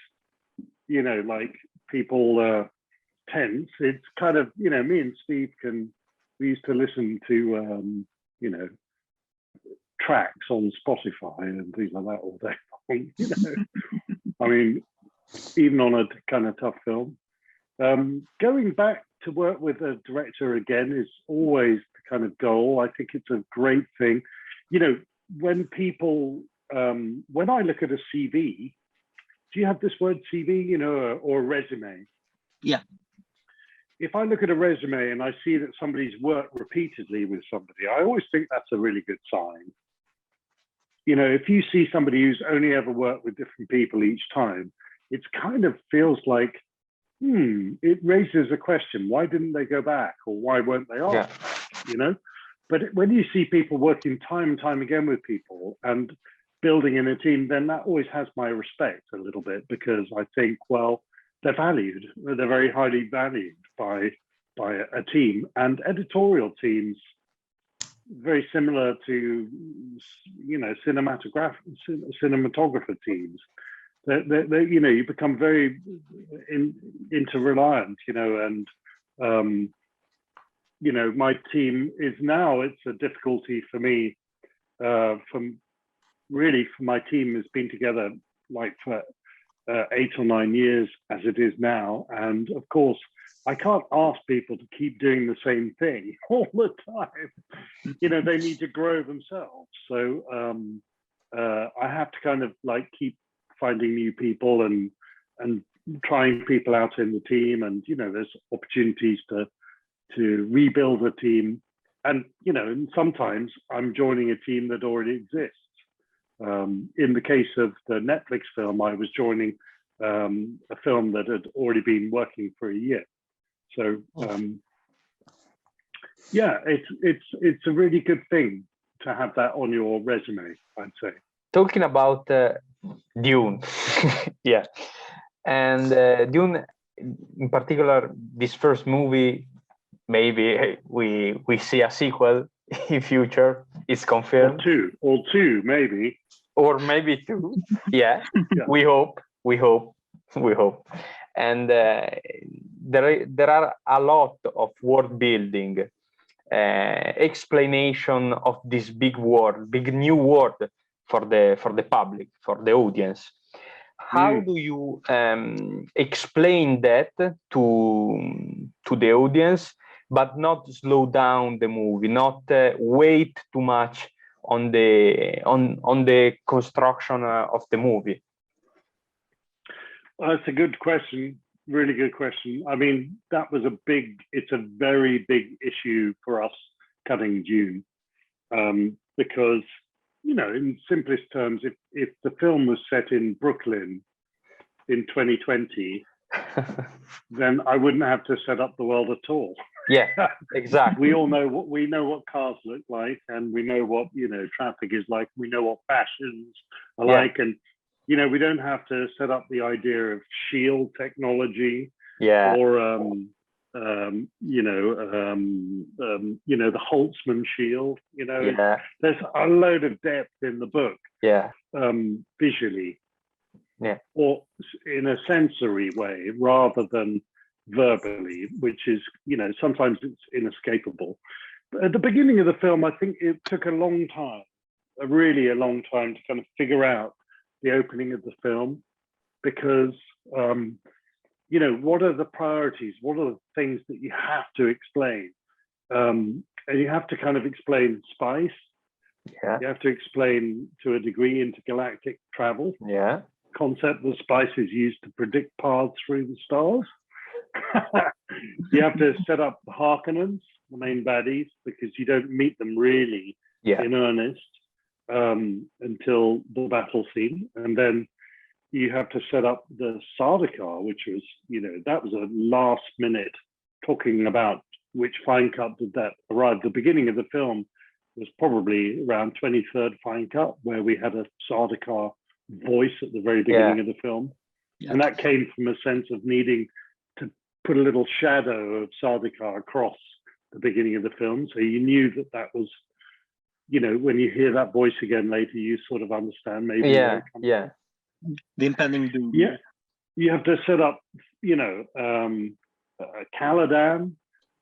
you know, like people tense. It's kind of, you know, me and Steve we used to listen to, you know, tracks on Spotify and things like that all day long, you know. I mean, even on a kind of tough film. Going back to work with a director again is always the kind of goal. I think it's a great thing. You know, when people, when I look at a CV, do you have this word CV, you know, or resume? Yeah. If I look at a resume and I see that somebody's worked repeatedly with somebody, I always think that's a really good sign. You know, if you see somebody who's only ever worked with different people each time, it kind of feels like, it raises a question. Why didn't they go back, or why weren't they asked? Yeah. You know, but when you see people working time and time again with people and building in a team, then that always has my respect a little bit, because I think, well, they're valued. They're very highly valued by a team, and editorial teams, very similar to, you know, cinematographer teams. They you know, you become very interreliant, you know, and you know, my team is now, it's a difficulty for me, for my team has been together like for 8 or 9 years as it is now, and of course I can't ask people to keep doing the same thing all the time. You know, they need to grow themselves. So I have to kind of like keep finding new people and trying people out in the team. And, you know, there's opportunities to rebuild a team. And, you know, and sometimes I'm joining a team that already exists. In the case of the Netflix film, I was joining a film that had already been working for a year. So yeah, it's a really good thing to have that on your resume, I'd say. Talking about Dune, yeah, and Dune in particular, this first movie, maybe we see a sequel in future. It's confirmed. Or two, maybe. Or maybe 2. Yeah, yeah. We hope. And there are a lot of world building, explanation of this big world, big new world for the public, for the audience. How do you explain that to the audience, but not slow down the movie, not wait too much on the construction of the movie? That's a good question. Really good question. I mean, it's a very big issue for us cutting Dune, because, you know, in simplest terms, if the film was set in Brooklyn in 2020, then I wouldn't have to set up the world at all. Yeah, exactly. We know what cars look like, and we know what, you know, traffic is like. We know what fashions are like, and, you know, we don't have to set up the idea of shield technology, or the Holtzman shield. There's a load of depth in the book. Visually, or in a sensory way rather than verbally, which is, sometimes it's inescapable. But at the beginning of the film, I think it took a long time, really a long time, to kind of figure out the opening of the film, because what are the priorities? What are the things that you have to explain? And you have to kind of explain spice. You have to explain, to a degree, intergalactic travel. Concept that spice is used to predict paths through the stars. You have to set up the Harkonnens, the main baddies, because you don't meet them really in earnest until the battle scene. And then you have to set up the Sardaukar, which was, that was a last minute talking about which fine cut did that arrive. The beginning of the film was probably around 23rd fine cut, where we had a Sardaukar voice at the very beginning of the film. And that came from a sense of needing to put a little shadow of Sardaukar across the beginning of the film. So you knew that that was, when you hear that voice again later, you sort of understand maybe. The impending doom. You have to set up, Caladan,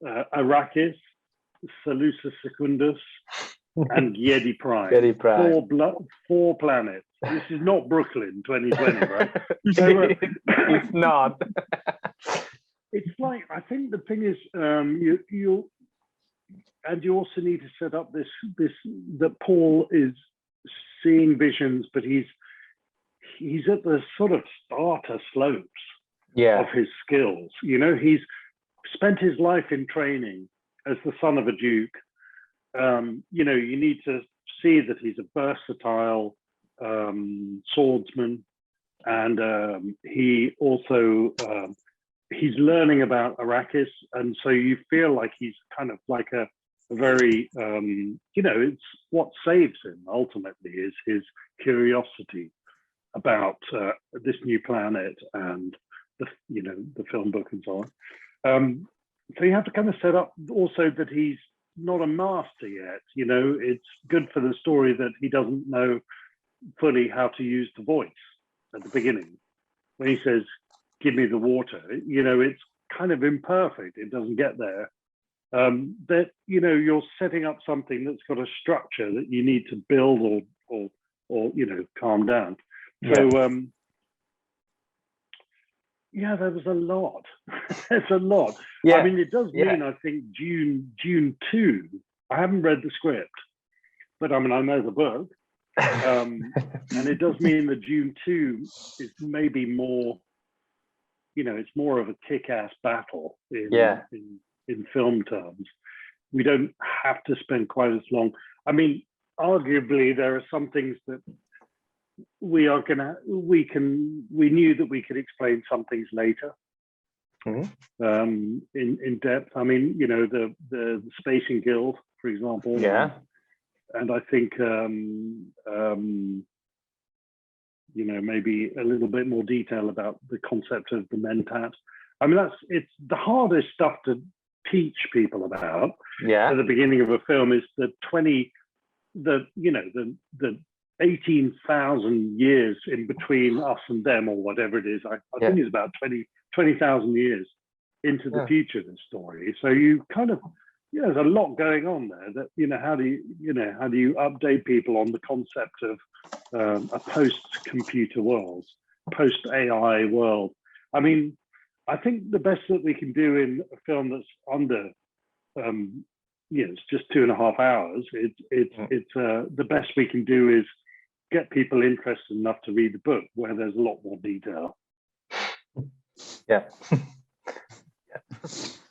Arrakis, Salusa Secundus, and Yeti Prime. Four planets. This is not Brooklyn 2020, right? It's not. It's like, I think the thing is, you also need to set up this that Paul is seeing visions, but he's at the sort of starter slopes of his skills. He's spent his life in training as the son of a duke. You need to see that he's a versatile swordsman, and he also he's learning about Arrakis, and so you feel like he's kind of like a very it's what saves him ultimately is his curiosity about this new planet and the film book and so on. So you have to kind of set up also that he's not a master yet. It's good for the story that he doesn't know fully how to use the voice at the beginning. When he says, "Give me the water," it's kind of imperfect. It doesn't get there. That you're setting up something that's got a structure that you need to build or calm down. So there was a lot. There's a lot. I mean, it does mean I think Dune 2. I haven't read the script, but I mean I know the book, and it does mean that Dune 2 is maybe more. It's more of a kick-ass battle in film terms. We don't have to spend quite as long. I mean, arguably, there are some things that we knew that we could explain some things later in depth. I mean, the Spacing Guild, for example. And I think maybe a little bit more detail about the concept of the mentat. I mean, it's the hardest stuff to teach people about at the beginning of a film is the 18,000 years in between us and them, or whatever it is. I think it's about 20,000 years into the future of the story. So you kind of, there's a lot going on there that, how do you update people on the concept of a post-computer world, post-AI world? I mean, I think the best that we can do in a film that's under, it's just 2.5 hours. It's the best we can do is get people interested enough to read the book, where there's a lot more detail.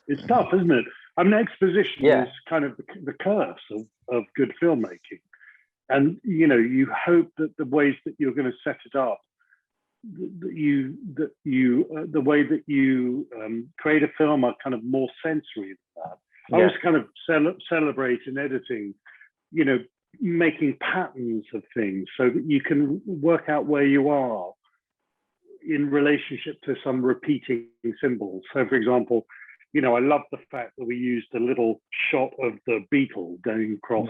It's tough, isn't it? I mean, exposition is kind of the curse of good filmmaking, and you hope that the ways that you're going to set it up, the way that you create a film are kind of more sensory than that. I always kind of celebrate in editing, making patterns of things so that you can work out where you are in relationship to some repeating symbols. So, for example, you know, I love the fact that we used a little shot of the beetle going across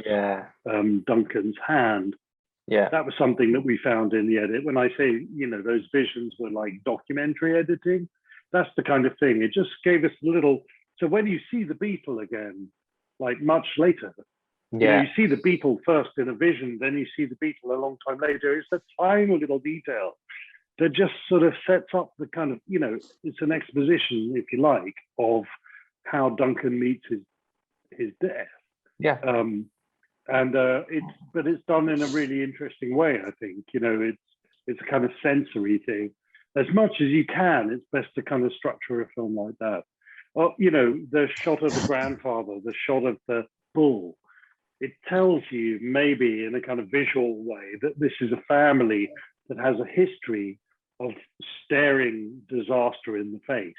Duncan's hand. Yeah. That was something that we found in the edit. When I say, you know, those visions were like documentary editing, that's the kind of thing. It just gave us a little, so when you see the beetle again, like much later, you know, you see the beetle first in a vision, then you see the beetle a long time later. It's a tiny little detail that just sort of sets up the kind of, you know, it's an exposition, if you like, of how Duncan meets his death. Yeah. But it's done in a really interesting way, I think. You know, it's a kind of sensory thing. As much as you can, it's best to kind of structure a film like that. Well, you know, the shot of the grandfather, the shot of the bull, it tells you maybe in a kind of visual way that this is a family that has a history of staring disaster in the face.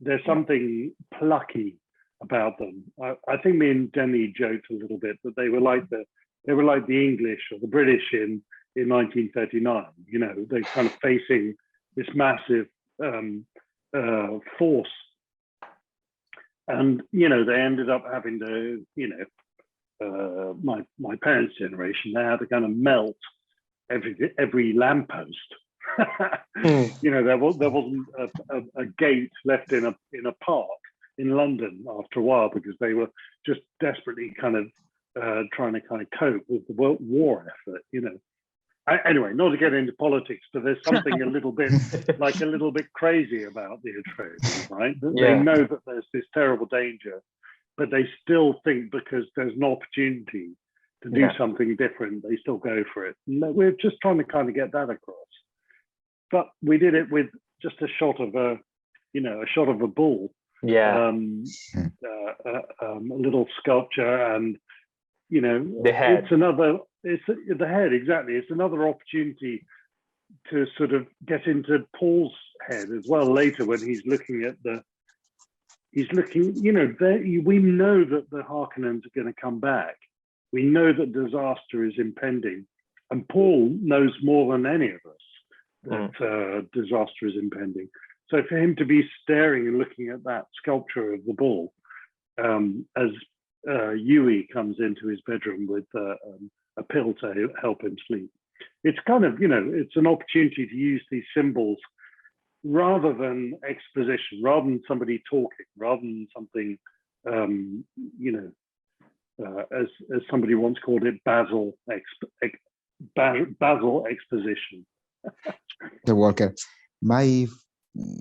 There's something plucky about them. I think me and Denny joked a little bit that they were like the English or the British in 1939. You know, they're kind of facing this massive force, and you know they ended up having to, you know, my parents' generation, they had to kind of melt every lamppost. You know, there wasn't a gate left in a park in London after a while because they were just desperately kind of trying to kind of cope with the war effort. You know, anyway, not to get into politics, but there's something a little bit crazy about the Atreides, right? They know that there's this terrible danger, but they still think because there's an opportunity to do something different, they still go for it. We're just trying to kind of get that across. But we did it with just a shot of a bull, a little sculpture, and you know, the head. It's the head, exactly. It's another opportunity to sort of get into Paul's head as well later when he's looking at you know, we know that the Harkonnens are going to come back. We know that disaster is impending, and Paul knows more than any of us that disaster is impending. So for him to be staring and looking at that sculpture of the bull as Yui comes into his bedroom with a pill to help him sleep, it's kind of, you know, it's an opportunity to use these symbols rather than exposition, rather than somebody talking, rather than something, you know, as somebody once called it, Basil exposition. The Walker. My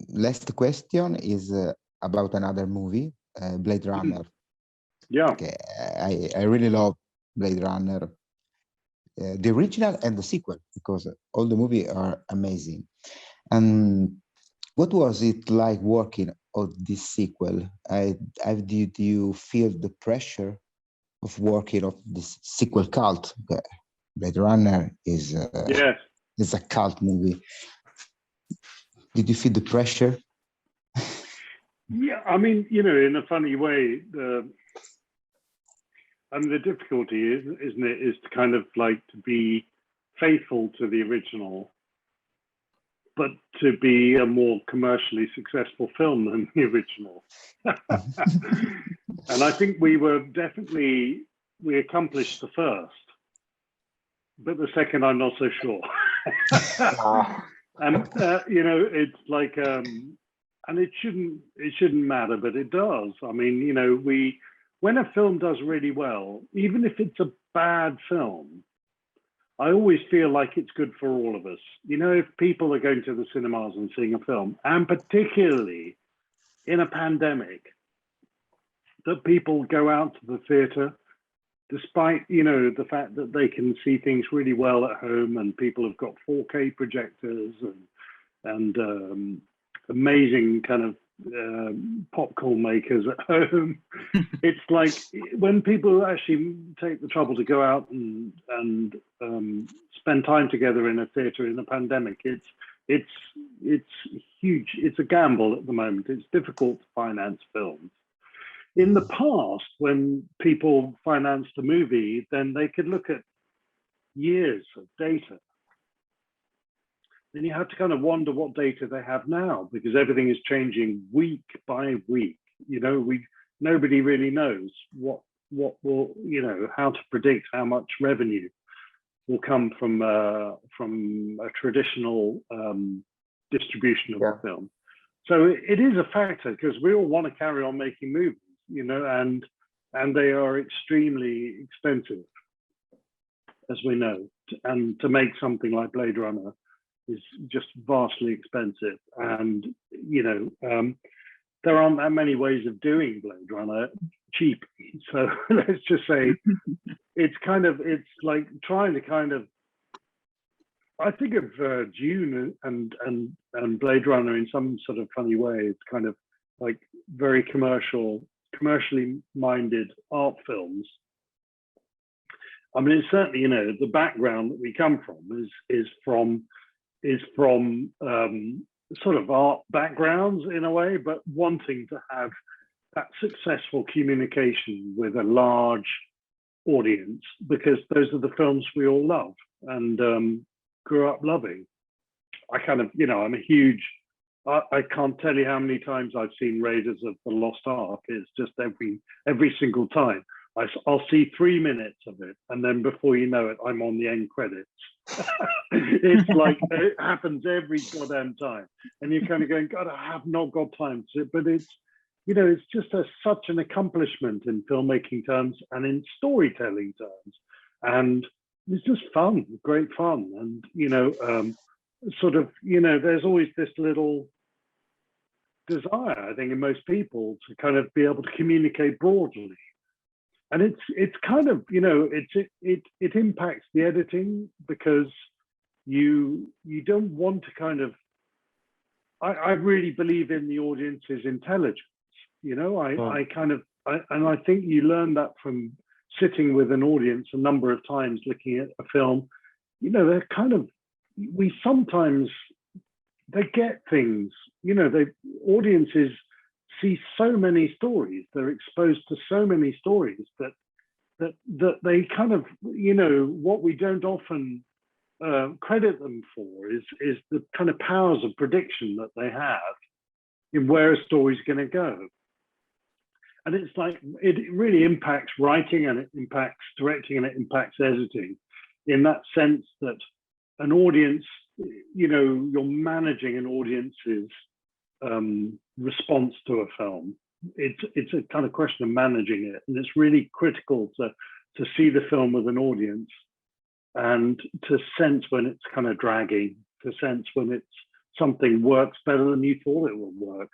last question is about another movie, Blade Runner. Yeah. Okay. I really love Blade Runner, the original and the sequel, because all the movies are amazing. And what was it like working on this sequel? Did you feel the pressure of working on this sequel cult? Blade Runner is a cult movie. Did you feel the pressure? Yeah, I mean, you know, in a funny way, the difficulty is to kind of like to be faithful to the original, but to be a more commercially successful film than the original. And I think we accomplished the first, but the second, I'm not so sure. And you know, it's like, and it shouldn't matter, but it does. I mean, you know, when a film does really well, even if it's a bad film, I always feel like it's good for all of us. You know, if people are going to the cinemas and seeing a film, and particularly in a pandemic, that people go out to the theater, despite, you know, the fact that they can see things really well at home, and people have got 4K projectors and amazing kind of popcorn makers at home. It's like when people actually take the trouble to go out and spend time together in a theater in a pandemic, it's huge. It's a gamble at the moment. It's difficult to finance films. In the past, when people financed a movie, then they could look at years of data. Then you have to kind of wonder what data they have now, because everything is changing week by week. You know, nobody really knows what will, you know, how to predict how much revenue will come from a traditional distribution of the film. So it is a factor, because we all want to carry on making movies, you know, and they are extremely expensive, as we know. And to make something like Blade Runner is just vastly expensive. And, you know, there aren't that many ways of doing Blade Runner cheap. So let's just say it's like trying to kind of, I think of Dune and Blade Runner in some sort of funny way. It's kind of like very commercially minded art films. I mean, it's certainly, you know, the background that we come from is from sort of art backgrounds in a way, but wanting to have that successful communication with a large audience, because those are the films we all love and grew up loving. I kind of, you know, I'm a huge, I can't tell you how many times I've seen Raiders of the Lost Ark. It's just every single time. I'll see 3 minutes of it, and then before you know it, I'm on the end credits. It's like, it happens every goddamn time. And you're kind of going, God, I have not got time to it. But it's, you know, it's just such an accomplishment in filmmaking terms and in storytelling terms. And it's just fun, great fun. And, you know, sort of, you know, there's always this little desire, I think, in most people to kind of be able to communicate broadly. And it's kind of, you know, it impacts the editing, because you don't want to kind of, I really believe in the audience's intelligence, you know. I kind of, and I think you learn that from sitting with an audience a number of times looking at a film. You know, they're kind of, they get things, you know, audiences see so many stories, they're exposed to so many stories that they kind of, you know, what we don't often credit them for is the kind of powers of prediction that they have in where a story's going to go. And it's like, it really impacts writing, and it impacts directing, and it impacts editing, in that sense that an audience, you know, you're managing an audience's response to a film. It's a kind of question of managing it, and it's really critical to see the film with an audience, and to sense when it's kind of dragging, to sense when it's something works better than you thought it would work.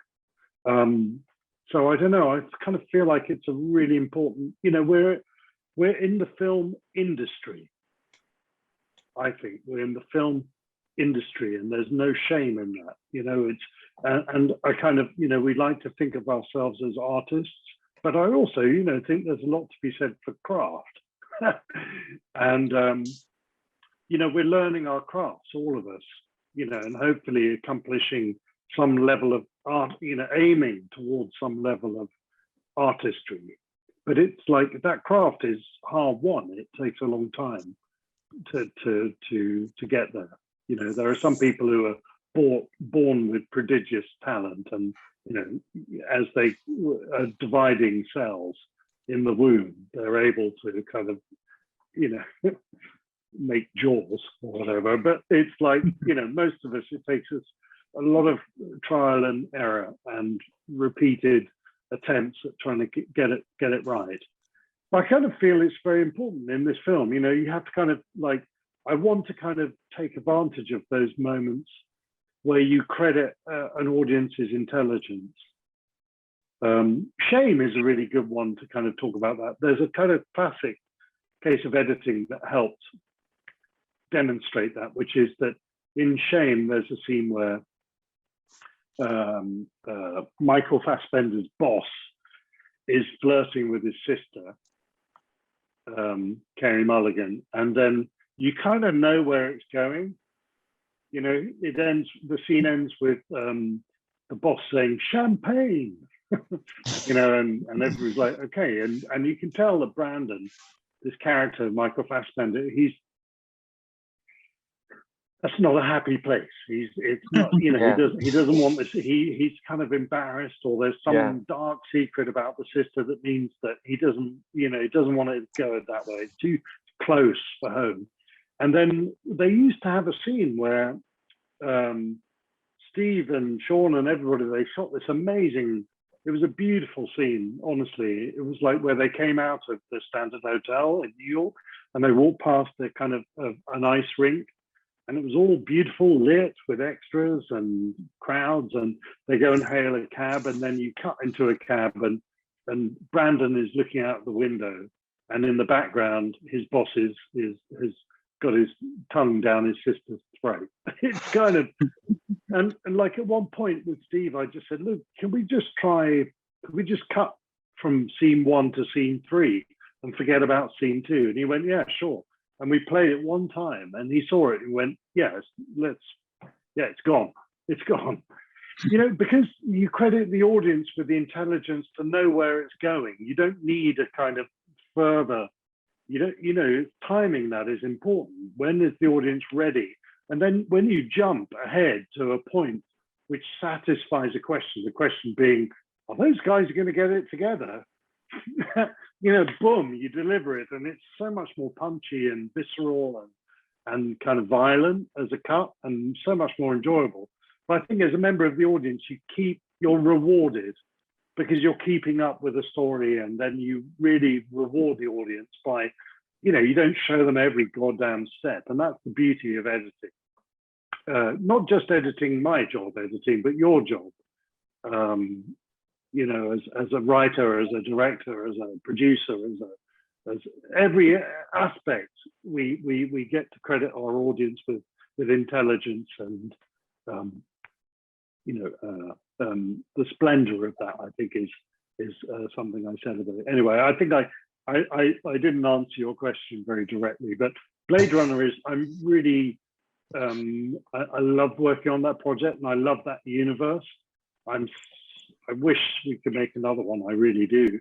So I don't know, I kind of feel like it's a really important, you know, we're in the film industry. I think we're in the film industry, and there's no shame in that, you know. It's and I kind of, you know, we like to think of ourselves as artists, but I also, you know, think there's a lot to be said for craft. And you know, we're learning our crafts, all of us, you know, and hopefully accomplishing some level of art, you know, aiming towards some level of artistry. But it's like that craft is hard won. It takes a long time to get there. You know, there are some people who are born with prodigious talent, and, you know, as they are dividing cells in the womb, they're able to kind of, you know, make jaws or whatever. But it's like, you know, most of us, it takes us a lot of trial and error and repeated attempts at trying to get it right. I kind of feel it's very important in this film. You know, you have to kind of like, I want to kind of take advantage of those moments where you credit an audience's intelligence. Shame is a really good one to kind of talk about that. There's a kind of classic case of editing that helped demonstrate that, which is that in Shame, there's a scene where Michael Fassbender's boss is flirting with his sister, Carey Mulligan, and then you kind of know where it's going. You know, the scene ends with the boss saying champagne, you know, and everybody's like, okay. And you can tell that Brandon, this character, Michael Fassbender, that's not a happy place. It's not, you know, he doesn't want this. He's kind of embarrassed, or there's some dark secret about the sister that means that he doesn't, you know, he doesn't want to go that way. It's too close for home. And then they used to have a scene where Steve and Sean and everybody, they shot this amazing. It was a beautiful scene, honestly. It was like where they came out of the Standard Hotel in New York and they walked past the kind of an ice rink, and it was all beautiful, lit with extras and crowds, and they go and hail a cab, and then you cut into a cab, and Brandon is looking out the window, and in the background, his boss has got his tongue down his sister's throat. It's kind of, and like at one point with Steve, I just said, look, can we just cut from scene 1 to scene 3 and forget about scene 2? And he went, yeah, sure. And we played it one time and he saw it and went, yes, it's gone. It's gone. You know, because you credit the audience with the intelligence to know where it's going. You don't need a kind of further, you know, timing that is important. When is the audience ready? And then when you jump ahead to a point which satisfies a question, the question being, are those guys going to get it together? You know, boom, you deliver it, and it's so much more punchy and visceral and kind of violent as a cut, and so much more enjoyable. But I think as a member of the audience, you're rewarded because you're keeping up with the story, and then you really reward the audience by, you know, you don't show them every goddamn step, and that's the beauty of editing. Not just editing, my job editing, but your job. You know, as a writer, as a director, as a producer, as every aspect, we get to credit our audience with intelligence and you know, the splendor of that, I think is something I said about it. Anyway, I think I didn't answer your question very directly, but Blade Runner is, I'm really I love working on that project, and I love that universe. I wish we could make another one. I really do,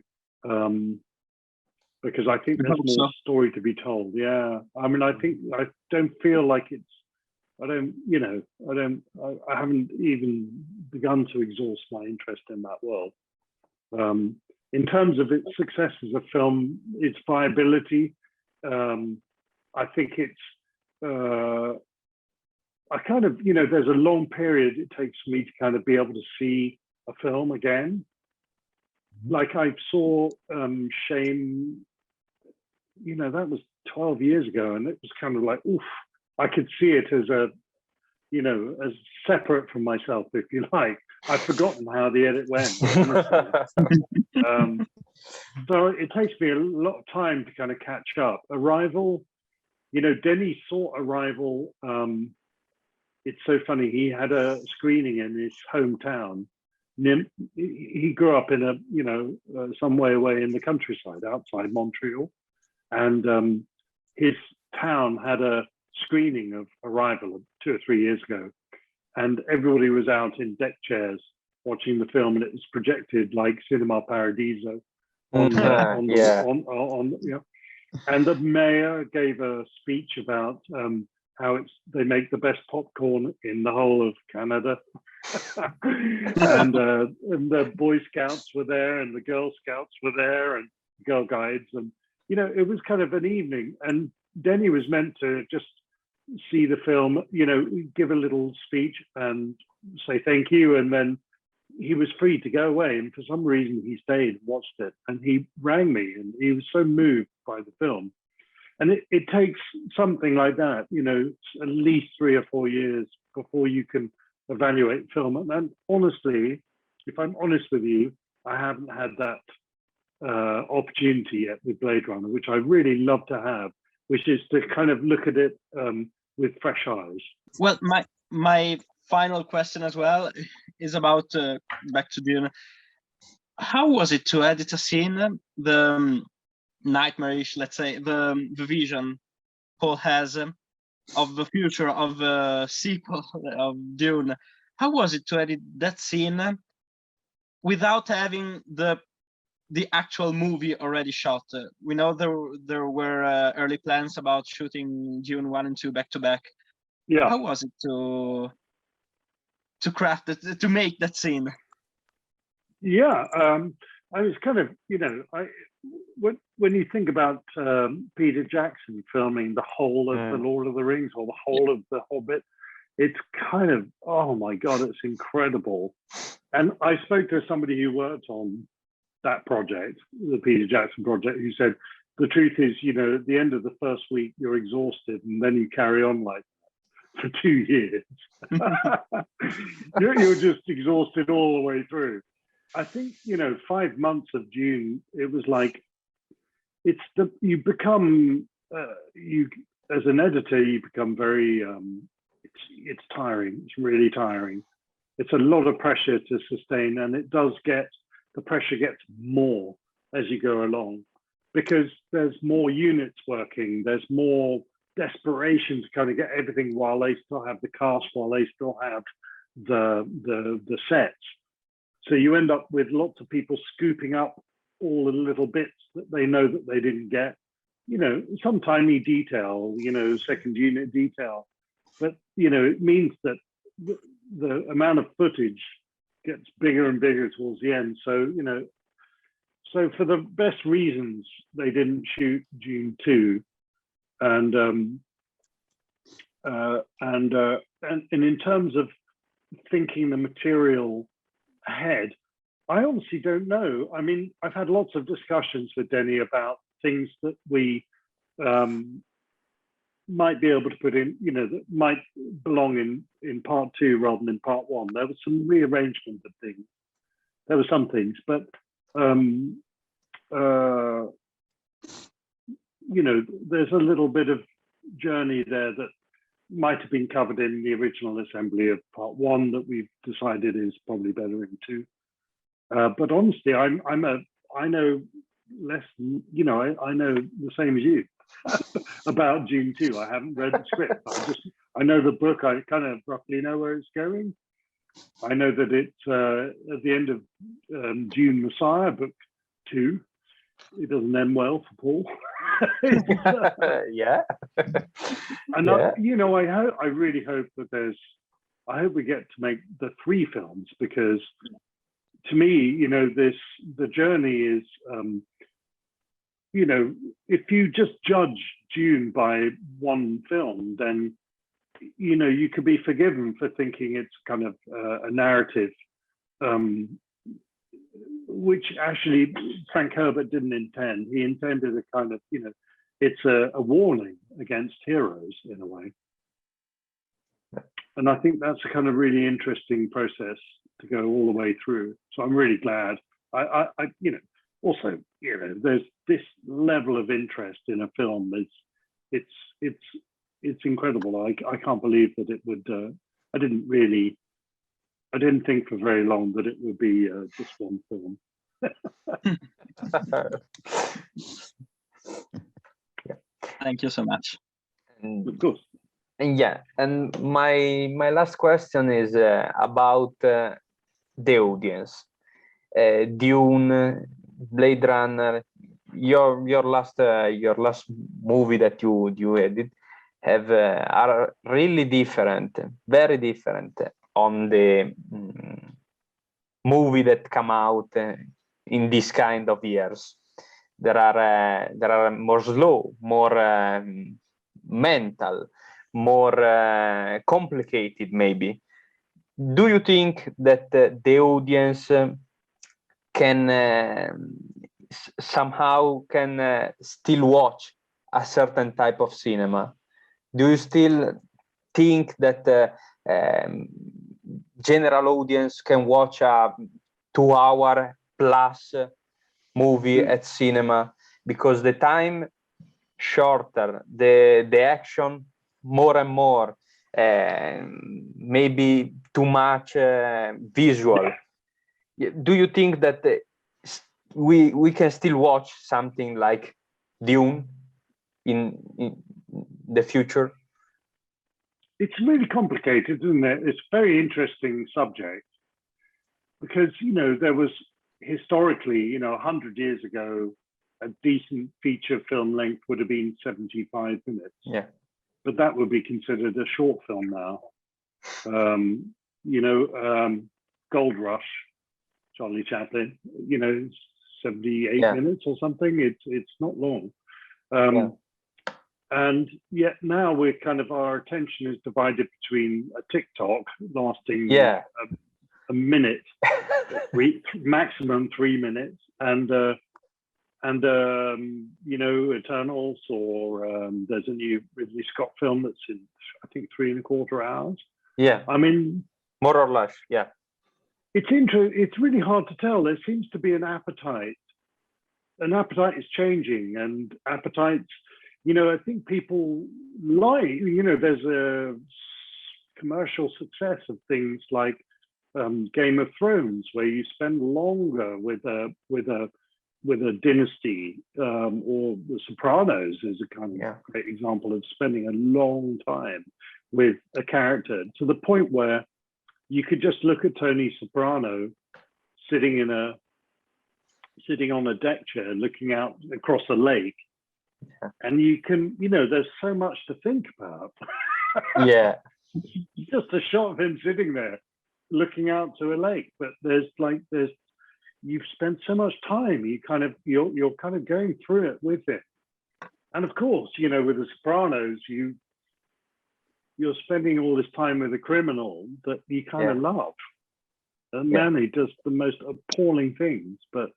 because I think there's more story to be told. Yeah, I mean, I don't feel like it's. I haven't even begun to exhaust my interest in that world. In terms of its success as a film, its viability, I think it's. I kind of, you know, there's a long period it takes for me to kind of be able to see a film again. Like I saw Shame, you know, that was 12 years ago, and it was kind of like, oof, I could see it as a, you know, as separate from myself, if you like. I've forgotten how the edit went. So it takes me a lot of time to kind of catch up. Arrival, you know, Denny saw Arrival. It's so funny. He had a screening in his hometown. He grew up in a, you know, some way away in the countryside outside Montreal, and his town had a screening of Arrival 2 or 3 years ago, and everybody was out in deck chairs watching the film, and it was projected like Cinema Paradiso on and the mayor gave a speech about how they make the best popcorn in the whole of Canada. And the Boy Scouts were there, and the Girl Scouts were there, and Girl Guides, and you know, it was kind of an evening. And Denny was meant to just see the film, you know, give a little speech and say thank you, and then he was free to go away. And for some reason, he stayed and watched it, and he rang me, and he was so moved by the film. And it takes something like that, you know, at least 3 or 4 years before you can evaluate film. And honestly, if I'm honest with you, I haven't had that opportunity yet with Blade Runner, which I really love to have, which is to kind of look at it with fresh eyes. Well, my final question as well is about back to Dune. How was it to edit a scene, the nightmarish, let's say, the vision Paul has of the future of the sequel of Dune? How was it to edit that scene without having the actual movie already shot? We know there were early plans about shooting Dune 1 and 2 back to back, Yeah. How was it to craft it, to make that scene? Yeah, I was kind of, when you think about Peter Jackson filming the whole of the Lord of the Rings or the whole of the Hobbit, it's kind of, oh my God, it's incredible. And I spoke to somebody who worked on that project, the Peter Jackson project, who said, the truth is, at the end of the first week, you're exhausted, and then you carry on like that for 2 years. you're just exhausted all the way through. I think, 5 months of Dune, it was like, you become, as an editor, you become very, it's tiring. It's really tiring. It's a lot of pressure to sustain, and the pressure gets more as you go along, because there's more units working, there's more desperation to kind of get everything while they still have the cast, while they still have the sets. So you end up with lots of people scooping up all the little bits that they know that they didn't get, some tiny detail, second unit detail. But, it means that the amount of footage gets bigger and bigger towards the end. So, so for the best reasons, they didn't shoot Dune 2. And in terms of thinking the material ahead, I honestly don't know. I mean, I've had lots of discussions with Denny about things that we might be able to put in, that might belong in part 2 rather than in part 1. There was some rearrangement of things. There were some things, but there's a little bit of journey there that might have been covered in the original assembly of part 1 that we've decided is probably better in 2. But honestly, I know less. I know the same as you about Dune 2. I haven't read the script. I know the book. I kind of roughly know where it's going. I know that it's at the end of Dune Messiah, book 2. It doesn't end well for Paul. Yeah. And yeah. I really hope that I hope we get to make the 3 films, because to me, the journey is, if you just judge Dune by 1 film, then, you could be forgiven for thinking it's kind of a narrative, which actually Frank Herbert didn't intend. He intended a kind of, it's a warning against heroes in a way. And I think that's a kind of really interesting process to go all the way through. So I'm really glad. Also, there's this level of interest in a film. It's incredible. I can't believe that it would. I didn't think for very long that it would be just 1 film. Thank you so much. Of course. And yeah, and my last question is about the audience. Dune, Blade Runner, your last movie that you edit are really different, very different on the movie that come out in this kind of years. There are more slow, more mental, more complicated maybe. Do you think that the audience can somehow still watch a certain type of cinema? Do you still think that general audience can watch a 2-hour plus movie at cinema, because the time shorter, the action more and more, maybe too much visual? Do you think that we can still watch something like Dune in the future? It's really complicated, isn't it? It's a very interesting subject, because there was historically, 100 years ago, a decent feature film length would have been 75 minutes. Yeah. but that would be considered a short film now. Gold Rush, Charlie Chaplin, 78 minutes or something. It's not long. And yet now we're our attention is divided between a TikTok lasting a minute, maximum 3 minutes, and Eternals, or there's a new Ridley Scott film that's in, I think, 3.25 hours. Yeah. I mean, more or less, yeah. It's really hard to tell. There seems to be an appetite. An appetite is changing, and appetites, I think people like, there's a commercial success of things like Game of Thrones, where you spend longer with a dynasty, or The Sopranos is a great example of spending a long time with a character, to the point where you could just look at Tony Soprano sitting on a deck chair looking out across a lake, and you can, there's so much to think about. Yeah. Just a shot of him sitting there looking out to a lake, but you've spent so much time, you're kind of going through it with it. And of course, with The Sopranos, you're spending all this time with a criminal that you kind of love. And man, he does the most appalling things, but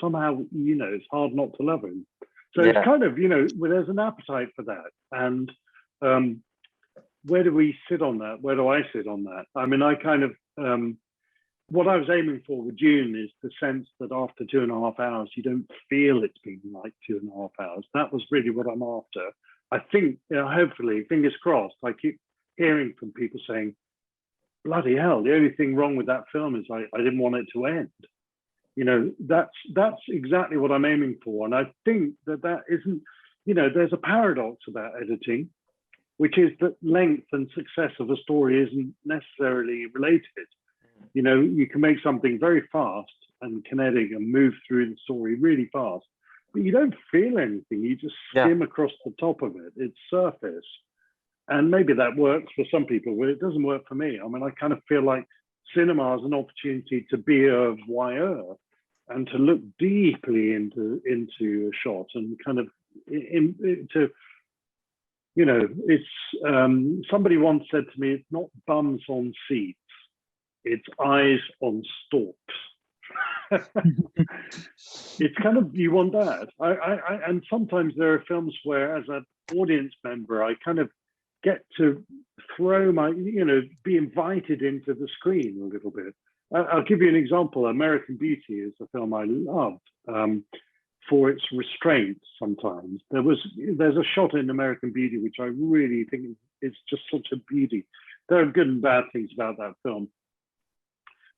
somehow, it's hard not to love him. So it's there's an appetite for that. And where do we sit on that? Where do I sit on that? I mean, what I was aiming for with Dune is the sense that after 2.5 hours, you don't feel it's been like 2.5 hours. That was really what I'm after. I think, hopefully, fingers crossed, I keep hearing from people saying, bloody hell, the only thing wrong with that film is I didn't want it to end. That's exactly what I'm aiming for. And I think that isn't, there's a paradox about editing, which is that length and success of a story isn't necessarily related. You can make something very fast and kinetic and move through the story really fast, but you don't feel anything. You just skim across the top of it. It's surface. And maybe that works for some people, but it doesn't work for me. I mean, I kind of feel like cinema is an opportunity to be a voyeur and to look deeply into a shot and kind of it's somebody once said to me, it's not bums on seats, it's eyes on stalks. It's kind of, you want that. And sometimes there are films where, as an audience member, I kind of get to throw my, be invited into the screen a little bit. I'll give you an example. American Beauty is a film I loved for its restraint. Sometimes there's a shot in American Beauty which I really think is just such a beauty. There are good and bad things about that film,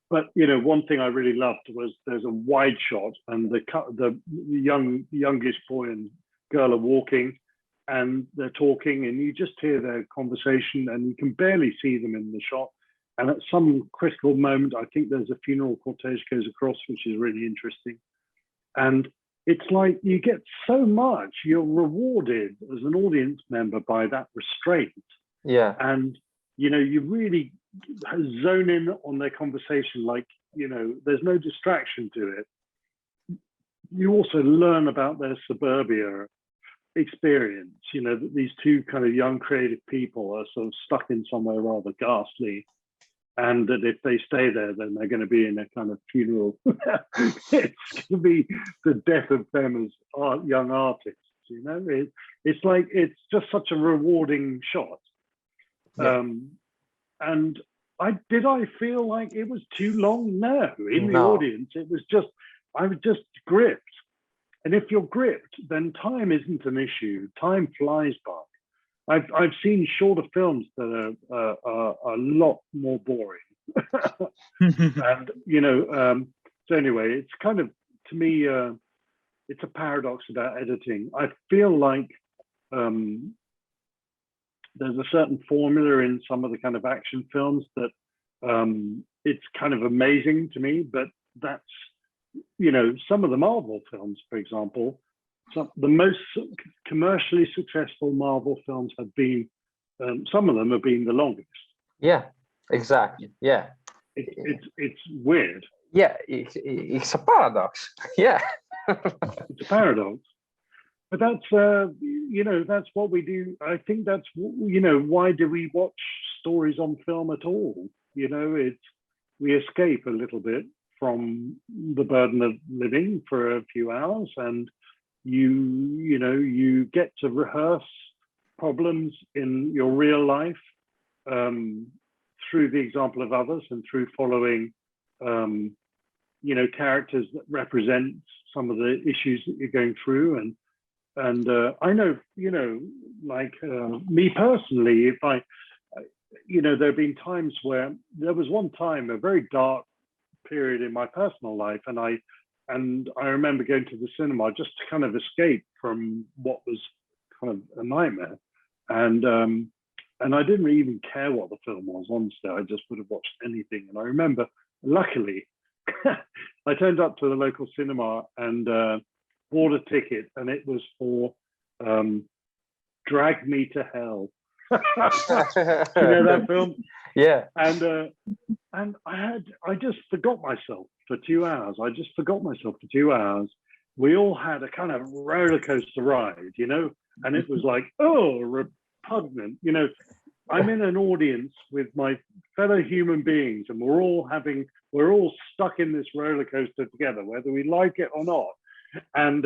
but one thing I really loved was there's a wide shot, and the youngish boy and girl are walking, and they're talking, and you just hear their conversation, and you can barely see them in the shot. And at some critical moment, I think there's a funeral cortege goes across, which is really interesting. And it's like you get so much, you're rewarded as an audience member by that restraint. Yeah. And, you really zone in on their conversation, like, there's no distraction to it. You also learn about their suburbia experience, that these two kind of young creative people are sort of stuck in somewhere rather ghastly, and that if they stay there, then they're going to be in a kind of funeral. It's going to be the death of them as young artists. It's like, it's just such a rewarding shot. Yeah. And I feel like it was too long? No, in the audience, it was just, I was just gripped. And if you're gripped, then time isn't an issue. Time flies by. I've seen shorter films that are a lot more boring. And so anyway, it's kind of, to me, it's a paradox about editing. I feel like there's a certain formula in some of the kind of action films that it's kind of amazing to me, but that's, some of the Marvel films, for example, the most commercially successful Marvel films have been, some of them have been the longest. Yeah, exactly. Yeah. It's weird. Yeah, it's a paradox. Yeah. It's a paradox. But that's, that's what we do. I think that's, why do we watch stories on film at all? We escape a little bit from the burden of living for a few hours, and you get to rehearse problems in your real life through the example of others and through following characters that represent some of the issues that you're going through. And I know, like me personally, if there have been times where there was one time, a very dark period in my personal life, and I remember going to the cinema just to kind of escape from what was kind of a nightmare. And I didn't even care what the film was, honestly. I just would have watched anything. And I remember, luckily, I turned up to the local cinema and bought a ticket, and it was for Drag Me to Hell. You know that film? Yeah. And I just forgot myself for 2 hours. We all had a kind of roller coaster ride, and it was like, oh, repugnant. I'm in an audience with my fellow human beings, and we're all stuck in this roller coaster together, whether we like it or not. And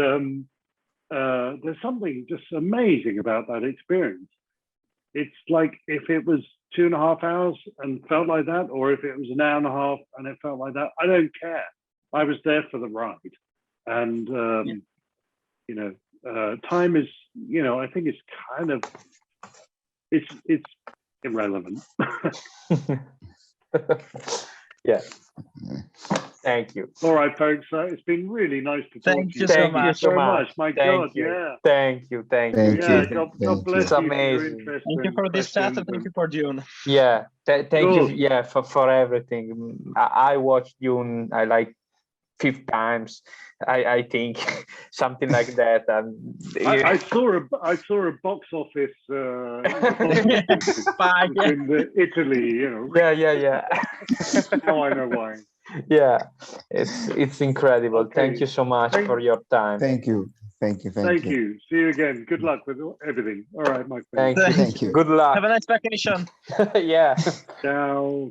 there's something just amazing about that experience. It's like if it was 2.5 hours and felt like that, or if it was an hour and a half and it felt like that, I don't care. I was there for the ride. And, time is, I think it's kind of, it's irrelevant. Yeah. Thank you. All right, folks. It's been really nice to talk to you. Thank you so much. My Thank God, you. yeah. Thank you. Yeah, God bless It's you. amazing. Thank you for this chat, and thank you for Dune. Yeah. Thank you. Cool. Yeah, for everything. I watched Dune. I like 5 times. I think something like that. And I saw a box office Bye. in Italy. Yeah. Now I know why. Yeah, it's incredible. Okay. Thank you so much for your time. Thank you. Thank you. See you again. Good luck with everything. All right, my friend. Thank you. Thank you. Good luck. Have a nice vacation. Yeah. Ciao.